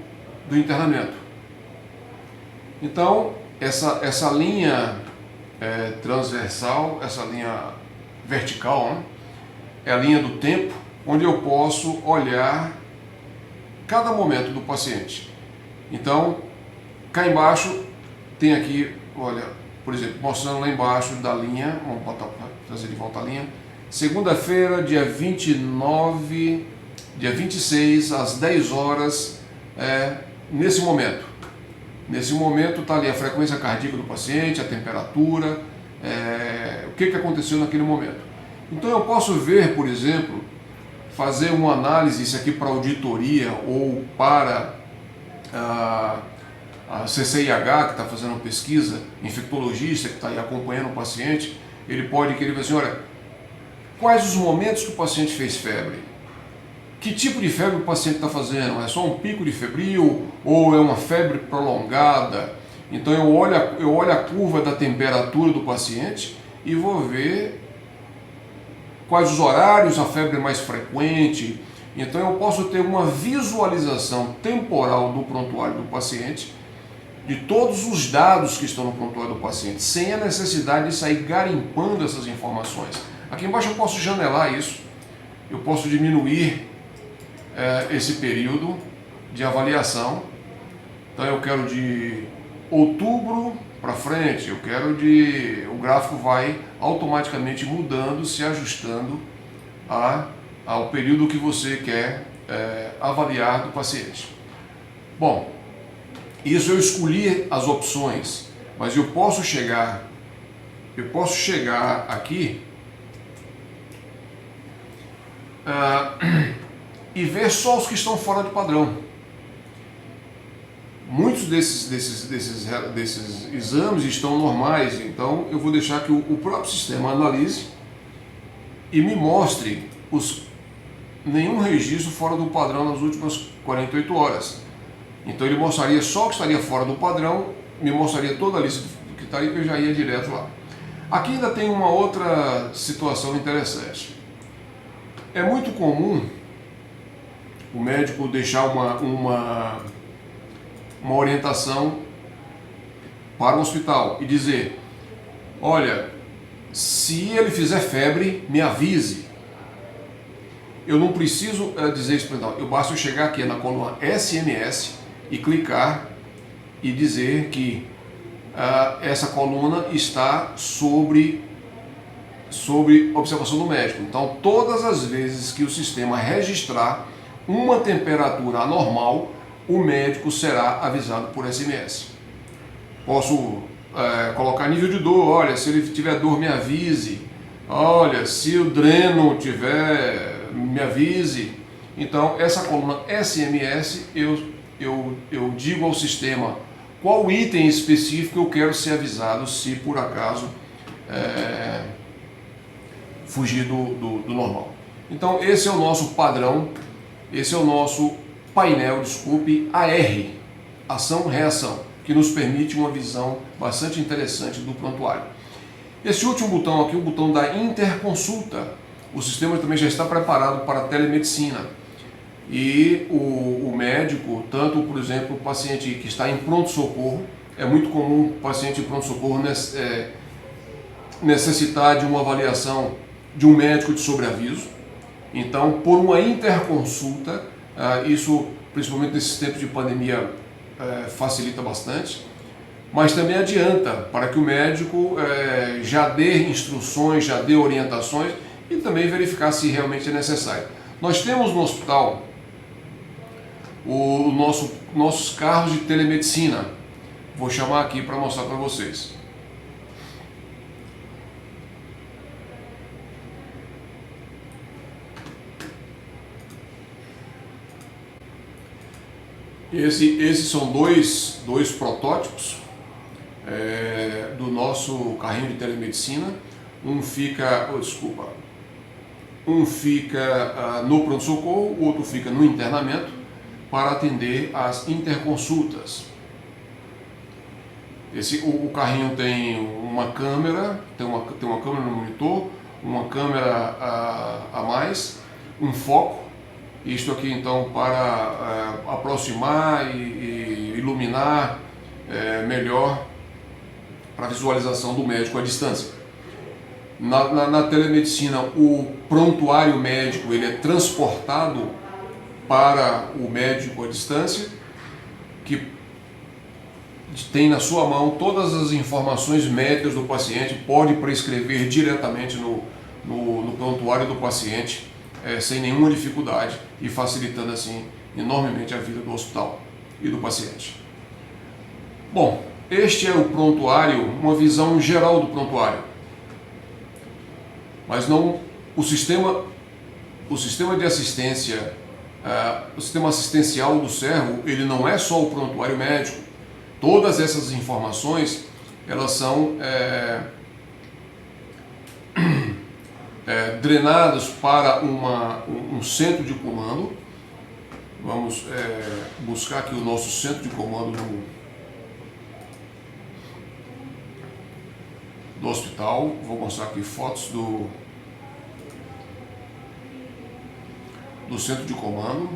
do internamento. Então, essa linha transversal, essa linha vertical, né, é a linha do tempo, onde eu posso olhar cada momento do paciente. Então, cá embaixo tem aqui, olha, por exemplo, mostrando lá embaixo da linha, vamos trazer de volta a linha, segunda-feira, dia 29, dia 26, às 10 horas, nesse momento. Nesse momento está ali a frequência cardíaca do paciente, a temperatura, o que aconteceu naquele momento. Então eu posso ver, por exemplo, fazer uma análise, isso aqui para auditoria ou para a CCIH, que está fazendo uma pesquisa, infectologista que está aí acompanhando o paciente, ele pode querer ver assim, olha, quais os momentos que o paciente fez febre? Que tipo de febre o paciente está fazendo? É só um pico de febril ou é uma febre prolongada? Então eu olho a curva da temperatura do paciente e vou ver quais os horários a febre é mais frequente. Então eu posso ter uma visualização temporal do prontuário do paciente, de todos os dados que estão no prontuário do paciente, sem a necessidade de sair garimpando essas informações. Aqui embaixo eu posso janelar isso, eu posso diminuir esse período de avaliação. Então eu quero de outubro para frente, o gráfico vai automaticamente mudando, se ajustando ao período que você quer avaliar do paciente. Bom, isso eu escolhi as opções, mas eu posso chegar aqui e ver só os que estão fora de padrão. Muitos desses exames estão normais, então eu vou deixar que o próprio sistema analise e me mostre nenhum registro fora do padrão nas últimas 48 horas. Então ele mostraria só o que estaria fora do padrão, me mostraria toda a lista que estaria e eu já ia direto lá. Aqui ainda tem uma outra situação interessante. É muito comum o médico deixar uma orientação para o hospital e dizer, olha, se ele fizer febre, me avise. Eu não preciso dizer isso para ele, basta eu chegar aqui na coluna SMS e clicar e dizer que essa coluna está sobre observação do médico. Então, todas as vezes que o sistema registrar uma temperatura anormal, o médico será avisado por SMS. Posso colocar nível de dor, olha, se ele tiver dor, me avise. Olha, se o dreno tiver, me avise. Então, essa coluna SMS, eu digo ao sistema qual item específico eu quero ser avisado se por acaso fugir do normal. Então, esse é o nosso padrão, esse é o nosso painel, AR, ação-reação, que nos permite uma visão bastante interessante do prontuário. Esse último botão aqui, o botão da interconsulta, o sistema também já está preparado para a telemedicina. E o médico, tanto, por exemplo, o paciente que está em pronto-socorro, é muito comum o paciente em pronto-socorro necessitar de uma avaliação de um médico de sobreaviso. Então, por uma interconsulta, isso, principalmente nesses tempos de pandemia, facilita bastante, mas também adianta para que o médico já dê instruções, já dê orientações e também verificar se realmente é necessário. Nós temos no hospital nossos carros de telemedicina. Vou chamar aqui para mostrar para vocês. Esses são dois protótipos do nosso carrinho de telemedicina. Um fica no pronto-socorro, o outro fica no internamento para atender as interconsultas. O carrinho tem uma câmera, tem uma câmera no monitor, uma câmera a mais, um foco. Isto aqui então para aproximar e iluminar melhor para a visualização do médico à distância. Na telemedicina, o prontuário médico ele é transportado para o médico à distância, que tem na sua mão todas as informações médicas do paciente, pode prescrever diretamente no prontuário do paciente, sem nenhuma dificuldade e facilitando assim enormemente a vida do hospital e do paciente. Bom, este é o prontuário, uma visão geral do prontuário, mas não o sistema de assistência, o sistema assistencial do Servo, ele não é só o prontuário médico. Todas essas informações elas são drenadas para um centro de comando. Vamos buscar aqui o nosso centro de comando do hospital. Vou mostrar aqui fotos do centro de comando.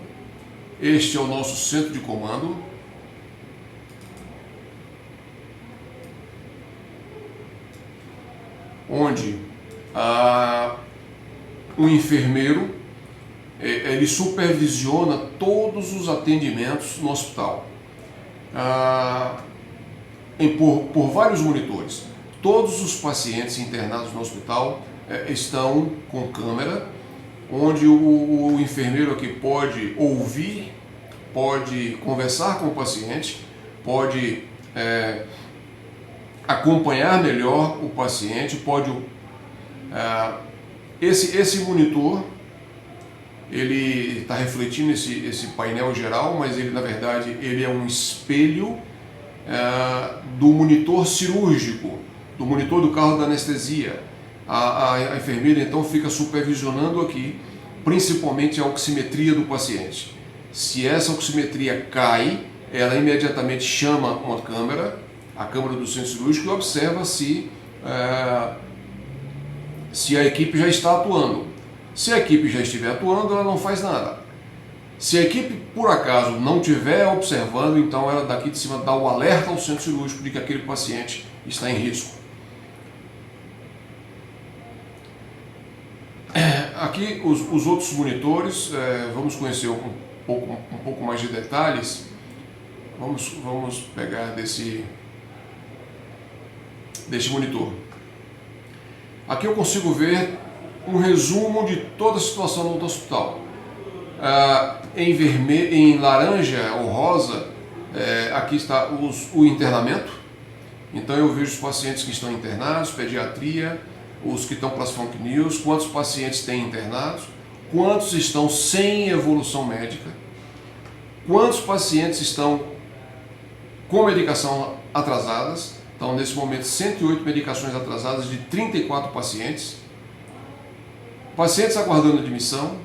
Este é o nosso centro de comando. Onde o enfermeiro ele supervisiona todos os atendimentos no hospital por vários monitores. Todos os pacientes internados no hospital estão com câmera, onde o enfermeiro aqui pode ouvir, pode conversar com o paciente, pode acompanhar melhor o paciente, pode esse monitor ele está refletindo esse painel geral, mas ele na verdade ele é um espelho do monitor cirúrgico, do monitor do carro da anestesia. A enfermeira então fica supervisionando aqui, principalmente a oximetria do paciente. Se essa oximetria cai, ela imediatamente chama uma câmera, a câmera do centro cirúrgico, e observa se a equipe já está atuando. Se a equipe já estiver atuando, ela não faz nada. Se a equipe, por acaso, não estiver observando, então ela daqui de cima dá o alerta ao centro cirúrgico de que aquele paciente está em risco. Aqui os outros monitores, vamos conhecer um pouco mais de detalhes. Vamos pegar deste monitor. Aqui eu consigo ver um resumo de toda a situação do hospital. Em laranja ou rosa, aqui está o internamento. Então eu vejo os pacientes que estão internados, pediatria, os que estão para as Funk News, quantos pacientes têm internados, quantos estão sem evolução médica, quantos pacientes estão com medicação atrasadas. Então, nesse momento, 108 medicações atrasadas de 34 pacientes. Pacientes aguardando admissão.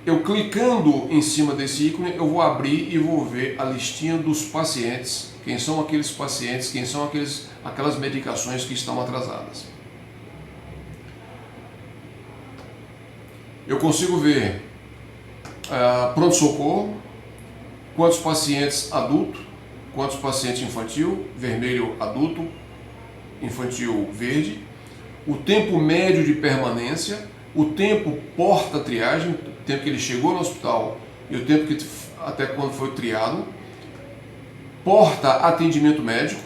Eu clicando em cima desse ícone, eu vou abrir e vou ver a listinha dos pacientes. Quem são aqueles pacientes, quem são aquelas medicações que estão atrasadas. Eu consigo ver pronto-socorro, quantos pacientes adultos, quantos pacientes infantil, vermelho adulto, infantil verde, o tempo médio de permanência, o tempo porta-triagem, o tempo que ele chegou no hospital e o tempo até quando foi triado, porta-atendimento médico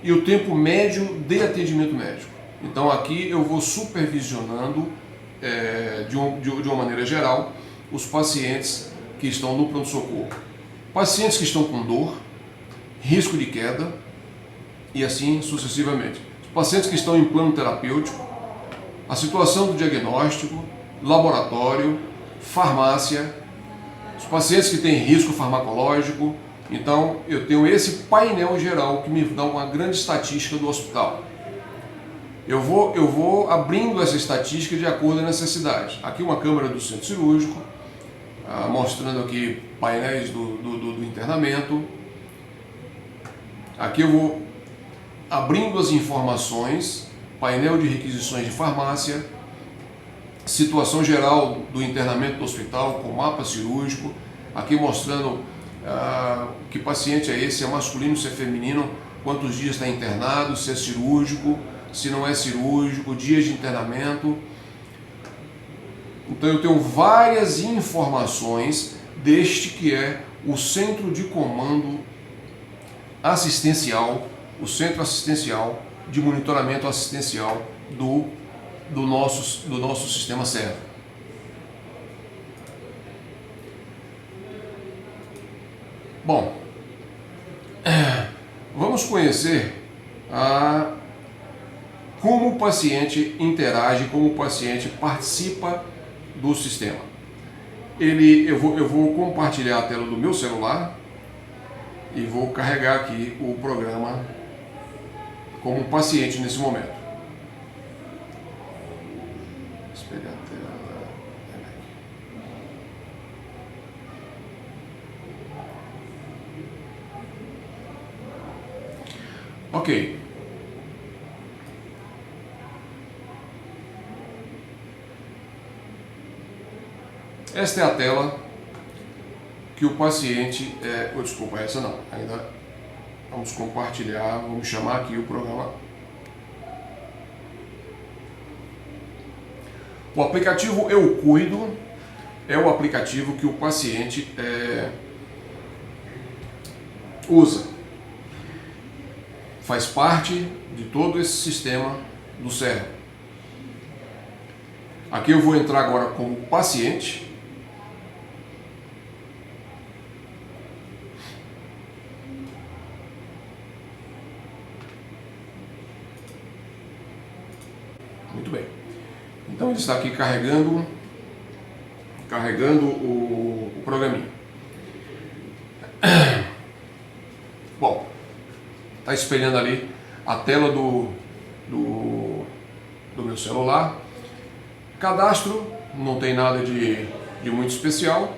e o tempo médio de atendimento médico. Então aqui eu vou supervisionando de uma maneira geral os pacientes que estão no pronto-socorro. Pacientes que estão com dor, risco de queda e assim sucessivamente. Os pacientes que estão em plano terapêutico, a situação do diagnóstico, laboratório, farmácia, os pacientes que têm risco farmacológico. Então, eu tenho esse painel geral que me dá uma grande estatística do hospital. Eu vou abrindo essa estatística de acordo com a necessidade. Aqui uma câmera do centro cirúrgico, mostrando aqui painéis do internamento. Aqui eu vou abrindo as informações, painel de requisições de farmácia, situação geral do internamento do hospital com mapa cirúrgico, aqui mostrando que paciente é esse, é masculino, se é feminino, quantos dias está internado, se é cirúrgico, se não é cirúrgico, dias de internamento. Então eu tenho várias informações deste que é o centro de comando assistencial, o centro assistencial de monitoramento assistencial do nosso sistema Servo. Bom, vamos conhecer como o paciente interage, como o paciente participa do sistema. Eu vou compartilhar a tela do meu celular e vou carregar aqui o programa como paciente nesse momento. Espelhar a tela. Ok. Esta é a tela que o paciente... desculpa, essa não. Ainda vamos compartilhar, vamos chamar aqui o programa. O aplicativo Eu Cuido é o aplicativo que o paciente usa. Faz parte de todo esse sistema do Servo. Aqui eu vou entrar agora como paciente. Muito bem. Então ele está aqui carregando o programinha. Bom, está espelhando ali a tela do meu celular. Cadastro, não tem nada de muito especial.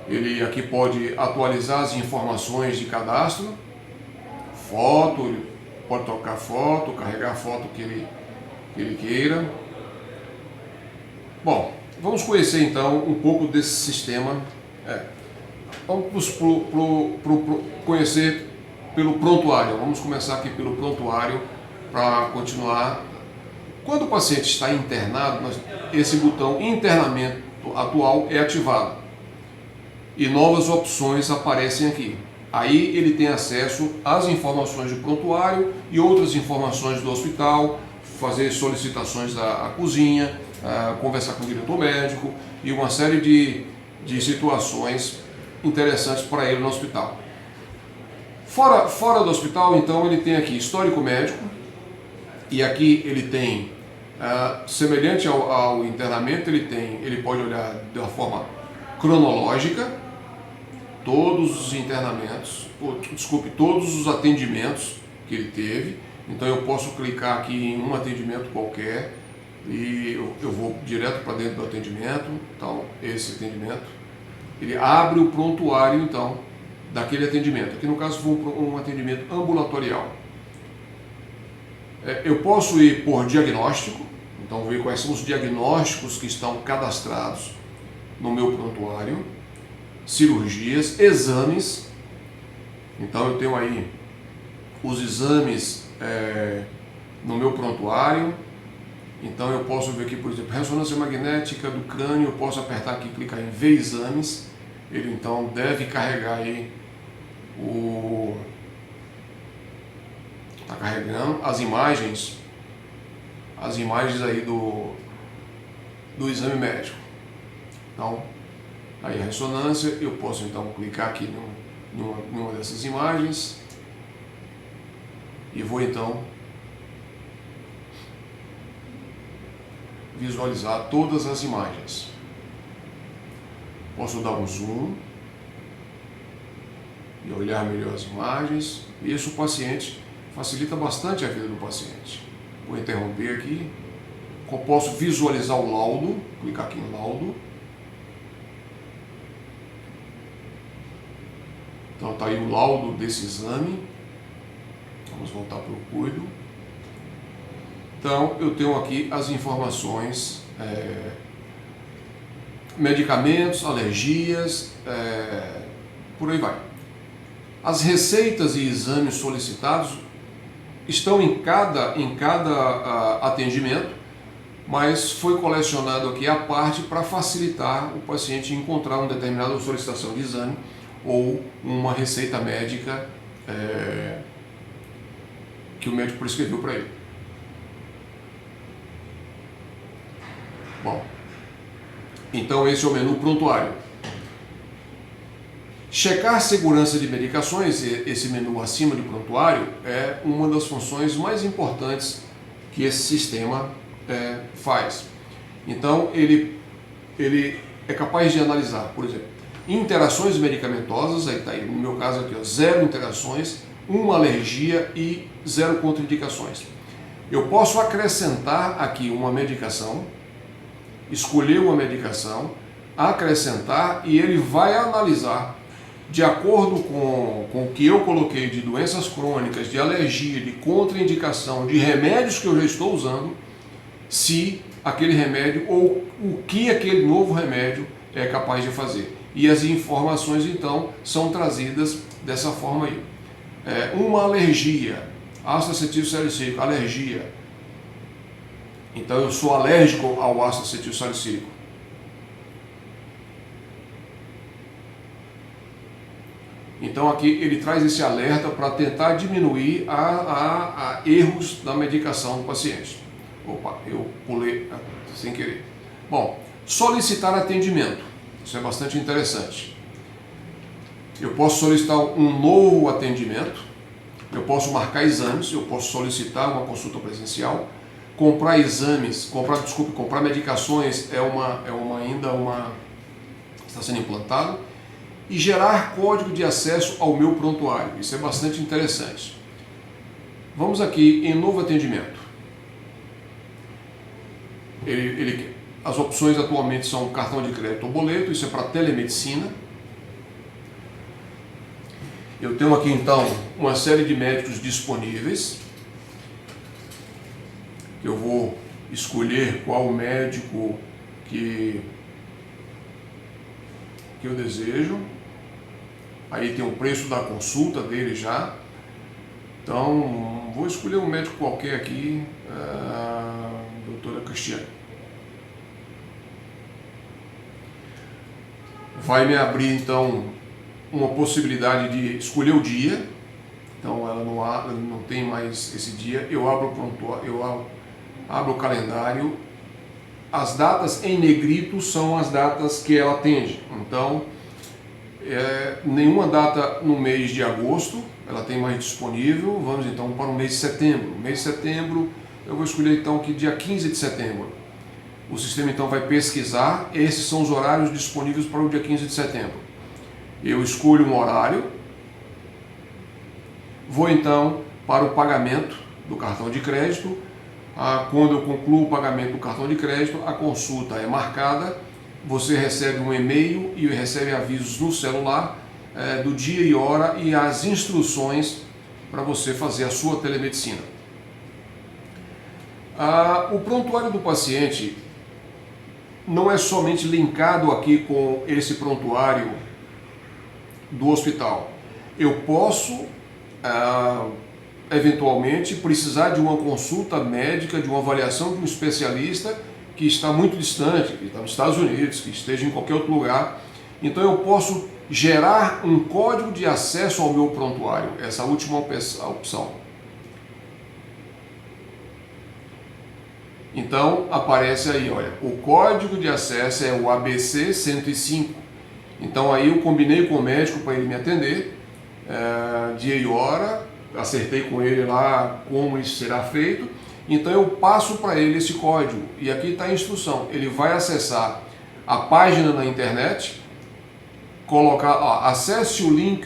Ele aqui pode atualizar as informações de cadastro. Foto, ele pode trocar foto, carregar a foto que ele queira. Bom, vamos conhecer então um pouco desse sistema. Vamos conhecer pelo prontuário. Vamos começar aqui pelo prontuário para continuar. Quando o paciente está internado, esse botão internamento atual é ativado e novas opções aparecem aqui. Aí ele tem acesso às informações do prontuário e outras informações do hospital, fazer solicitações à cozinha, conversar com o diretor médico e uma série de situações interessantes para ele no hospital. Fora do hospital, então, ele tem aqui histórico médico e aqui ele tem, semelhante ao internamento, ele pode olhar de uma forma cronológica todos os internamentos, todos os atendimentos que ele teve. Então eu posso clicar aqui em um atendimento qualquer e eu vou direto para dentro do atendimento. Então esse atendimento, ele abre o prontuário então daquele atendimento. Aqui no caso foi um atendimento ambulatorial. Eu posso ir por diagnóstico, então ver quais são os diagnósticos que estão cadastrados no meu prontuário, cirurgias, exames. Então eu tenho aí os exames no meu prontuário. Então eu posso ver aqui, por exemplo, ressonância magnética do crânio. Eu posso apertar aqui e clicar em ver exames. Ele então deve carregar aí está carregando as imagens aí do exame médico. Então Aí a ressonância, eu posso então clicar aqui numa dessas imagens e vou então visualizar todas as imagens. Posso dar um zoom e olhar melhor as imagens. Isso o paciente facilita bastante a vida do paciente. Vou interromper aqui. Posso visualizar o laudo, clicar aqui em laudo. Então está aí o laudo desse exame. Vamos voltar para o cuido. Então eu tenho aqui as informações, medicamentos, alergias, por aí vai. As receitas e exames solicitados estão em cada atendimento, mas foi colecionado aqui à parte para facilitar o paciente encontrar uma determinada solicitação de exame ou uma receita médica que o médico prescreveu para ele. Bom, então esse é o menu prontuário. Checar segurança de medicações, esse menu acima de prontuário, é uma das funções mais importantes que esse sistema faz. Então ele é capaz de analisar, por exemplo, interações medicamentosas, aí está aí, no meu caso aqui, ó, 0 interações, 1 alergia e 0 contraindicações. Eu posso acrescentar aqui uma medicação, escolher uma medicação, acrescentar e ele vai analisar de acordo com o que eu coloquei de doenças crônicas, de alergia, de contraindicação, de remédios que eu já estou usando, se aquele remédio ou o que aquele novo remédio é capaz de fazer. E as informações então são trazidas dessa forma aí. Uma alergia, ácido acetil salicílico, alergia. Então eu sou alérgico ao ácido acetil salicílico. Então aqui ele traz esse alerta para tentar diminuir a erros da medicação do paciente. Opa, eu pulei sem querer. Bom, solicitar atendimento. Isso é bastante interessante. Eu posso solicitar um novo atendimento, eu posso marcar exames, eu posso solicitar uma consulta presencial, comprar medicações está sendo implantado, e gerar código de acesso ao meu prontuário. Isso é bastante interessante. Vamos aqui em novo atendimento. As opções atualmente são cartão de crédito ou boleto, isso é para telemedicina. Eu tenho aqui então uma série de médicos disponíveis. Eu vou escolher qual médico que eu desejo. Aí tem o preço da consulta dele já. Então, vou escolher um médico qualquer aqui, doutora Cristiane. Vai me abrir então uma possibilidade de escolher o dia. Então ela não tem mais esse dia. Eu abro o calendário. As datas em negrito são as datas que ela atende. Então, nenhuma data no mês de agosto ela tem mais disponível. Vamos então para o mês de setembro. No mês de setembro eu vou escolher então que dia 15 de setembro. O sistema então vai pesquisar, esses são os horários disponíveis para o dia 15 de setembro. Eu escolho um horário, vou então para o pagamento do cartão de crédito. Quando eu concluo o pagamento do cartão de crédito, a consulta é marcada, você recebe um e-mail e recebe avisos no celular do dia e hora e as instruções para você fazer a sua telemedicina. O prontuário do paciente não é somente linkado aqui com esse prontuário do hospital. Eu posso, eventualmente, precisar de uma consulta médica, de uma avaliação de um especialista que está muito distante, que está nos Estados Unidos, que esteja em qualquer outro lugar. Então eu posso gerar um código de acesso ao meu prontuário, essa última opção. Então aparece aí, olha, o código de acesso é o ABC 105 Então aí eu combinei com o médico para ele me atender, dia e hora, acertei com ele lá como isso será feito. Então eu passo para ele esse código e aqui está a instrução. Ele vai acessar a página na internet, colocar, acesse o link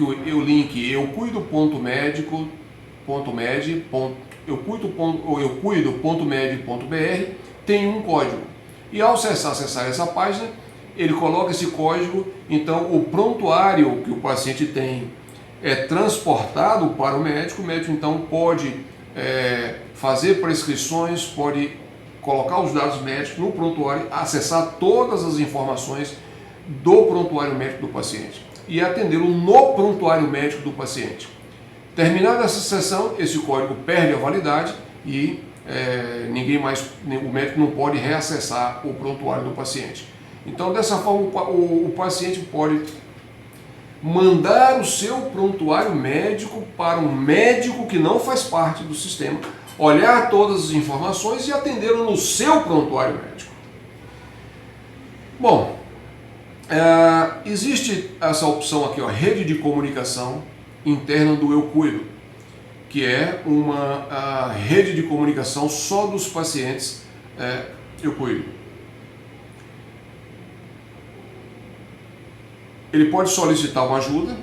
eucuido.med.br, tem um código. E ao acessar essa página, ele coloca esse código, então o prontuário que o paciente tem é transportado para o médico então pode fazer prescrições, pode colocar os dados médicos no prontuário, acessar todas as informações do prontuário médico do paciente e atendê-lo no prontuário médico do paciente. Terminada essa sessão, esse código perde a validade e o médico não pode reacessar o prontuário do paciente. Então, dessa forma, o paciente pode mandar o seu prontuário médico para um médico que não faz parte do sistema, olhar todas as informações e atendê-lo no seu prontuário médico. Bom, existe essa opção aqui, rede de comunicação interna do Eucuido, que é uma rede de comunicação só dos pacientes Eucuido. Ele pode solicitar uma ajuda,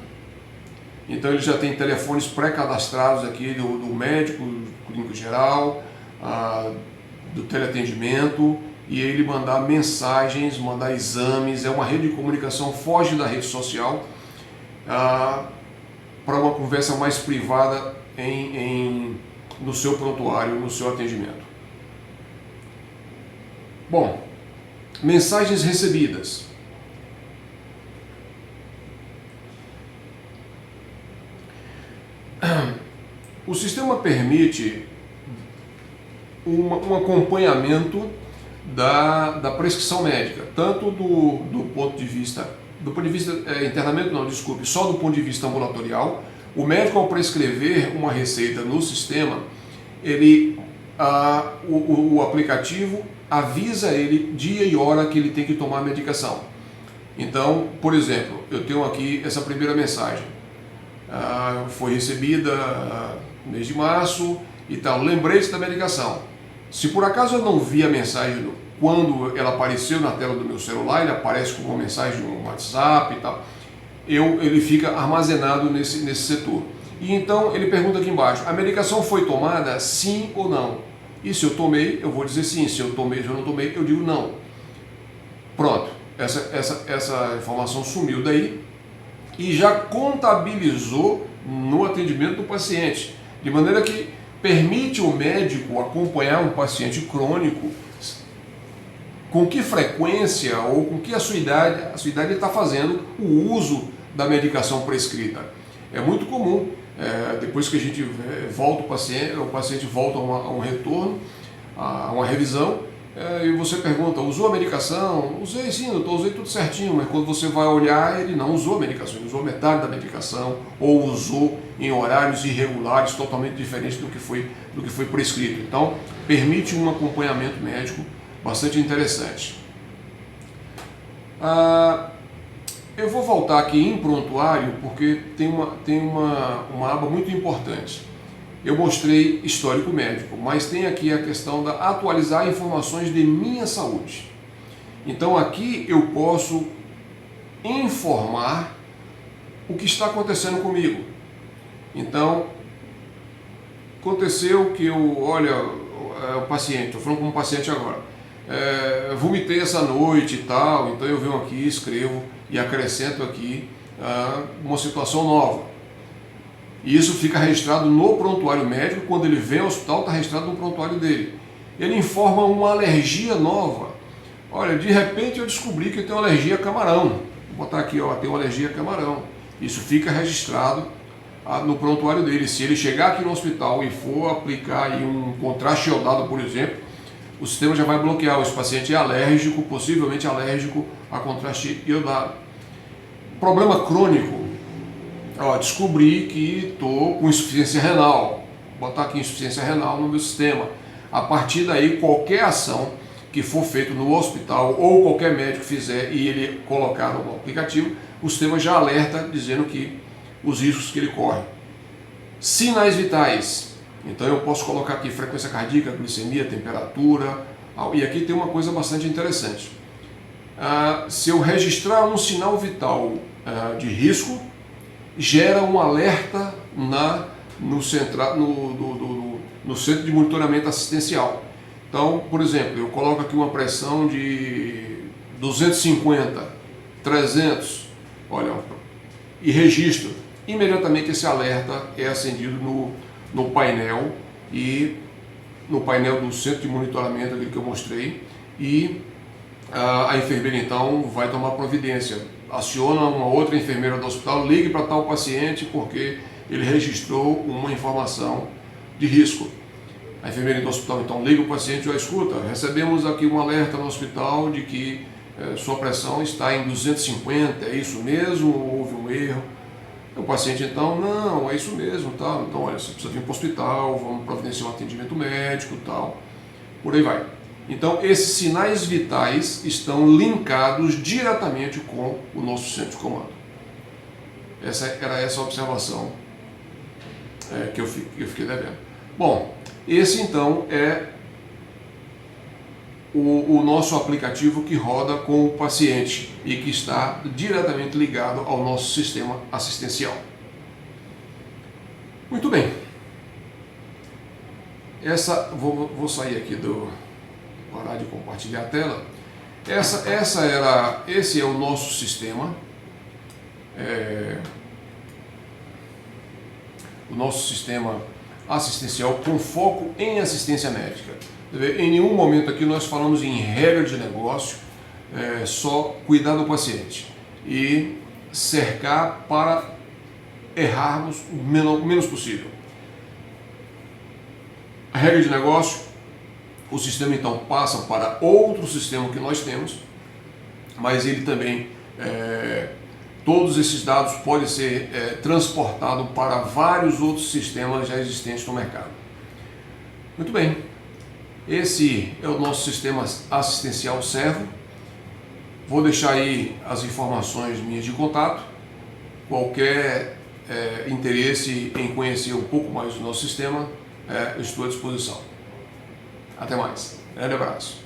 então ele já tem telefones pré-cadastrados aqui do médico, do clínico geral, do teleatendimento, e ele mandar mensagens, mandar exames, é uma rede de comunicação, foge da rede social, para uma conversa mais privada no seu prontuário, no seu atendimento. Bom, mensagens recebidas. O sistema permite um acompanhamento da prescrição médica, tanto do ponto de vista internamento não, desculpe, só do ponto de vista ambulatorial. O médico, ao prescrever uma receita no sistema, o aplicativo avisa ele dia e hora que ele tem que tomar a medicação. Então, por exemplo, eu tenho aqui essa primeira mensagem. Foi recebida no mês de março e tal, lembrete da medicação. Se por acaso eu não vi a mensagem quando ela apareceu na tela do meu celular, ele aparece como uma mensagem no WhatsApp e tal, ele fica armazenado nesse setor. E então ele pergunta aqui embaixo, a medicação foi tomada sim ou não? E se eu tomei, eu vou dizer sim, se eu não tomei, eu digo não. Pronto, essa informação sumiu daí e já contabilizou no atendimento do paciente, de maneira que permite o médico acompanhar um paciente crônico, com que frequência ou com que a sua idade está fazendo o uso da medicação prescrita. É muito comum, depois que a gente volta o paciente volta a um retorno, a uma revisão, e você pergunta, usou a medicação? Usei sim, doutor, usei tudo certinho, mas quando você vai olhar, ele não usou a medicação, ele usou metade da medicação, ou usou em horários irregulares, totalmente diferentes do que foi prescrito. Então, permite um acompanhamento médico bastante interessante. Eu vou voltar aqui em prontuário, porque tem uma aba muito importante. Eu mostrei histórico médico, mas tem aqui a questão da atualizar informações de minha saúde. Então aqui eu posso informar o que está acontecendo comigo. Então, aconteceu que o paciente, estou falando com um paciente agora, vomitei essa noite e tal, então eu venho aqui, escrevo e acrescento aqui uma situação nova. E isso fica registrado no prontuário médico, quando ele vem ao hospital está registrado no prontuário dele. Ele informa uma alergia nova. Olha, de repente eu descobri que eu tenho alergia a camarão. Vou botar aqui, tenho alergia a camarão. Isso fica registrado no prontuário dele. Se ele chegar aqui no hospital e for aplicar aí um contraste iodado, por exemplo, o sistema já vai bloquear. Esse paciente é alérgico, possivelmente alérgico a contraste iodado. Problema crônico. Descobri que estou com insuficiência renal. Vou botar aqui insuficiência renal no meu sistema. A partir daí, qualquer ação que for feito no hospital ou qualquer médico fizer e ele colocar no aplicativo, o sistema já alerta dizendo que os riscos que ele corre. Sinais vitais. Então eu posso colocar aqui frequência cardíaca, glicemia, temperatura. E aqui tem uma coisa bastante interessante. Se eu registrar um sinal vital de risco, gera um alerta no centro de monitoramento assistencial. Então, por exemplo, eu coloco aqui uma pressão de 250, 300, olha, e registro. Imediatamente esse alerta é acendido no painel no painel do centro de monitoramento ali que eu mostrei, e a enfermeira então vai tomar providência. Aciona uma outra enfermeira do hospital, ligue para tal paciente porque ele registrou uma informação de risco. A enfermeira do hospital então liga o paciente e escuta, recebemos aqui um alerta no hospital de que sua pressão está em 250, é isso mesmo ou houve um erro? O paciente então, não, é isso mesmo, tal. Então olha, você precisa vir para o hospital, vamos providenciar um atendimento médico, tal, por aí vai. Então esses sinais vitais estão linkados diretamente com o nosso centro de comando. Era essa a observação que eu fiquei devendo. Bom, esse então é o nosso aplicativo que roda com o paciente e que está diretamente ligado ao nosso sistema assistencial. Muito bem. Vou sair aqui parar de compartilhar a tela. Esse é o nosso sistema. O nosso sistema assistencial com foco em assistência médica. Em nenhum momento aqui nós falamos em regra de negócio, só cuidar do paciente e cercar para errarmos o menos possível. A regra de negócio, o sistema então passa para outro sistema que nós temos, mas ele também, todos esses dados podem ser transportados para vários outros sistemas já existentes no mercado. Muito bem. Esse é o nosso sistema assistencial Servo. Vou deixar aí as informações minhas de contato. Qualquer interesse em conhecer um pouco mais do nosso sistema, estou à disposição. Até mais. Grande abraço.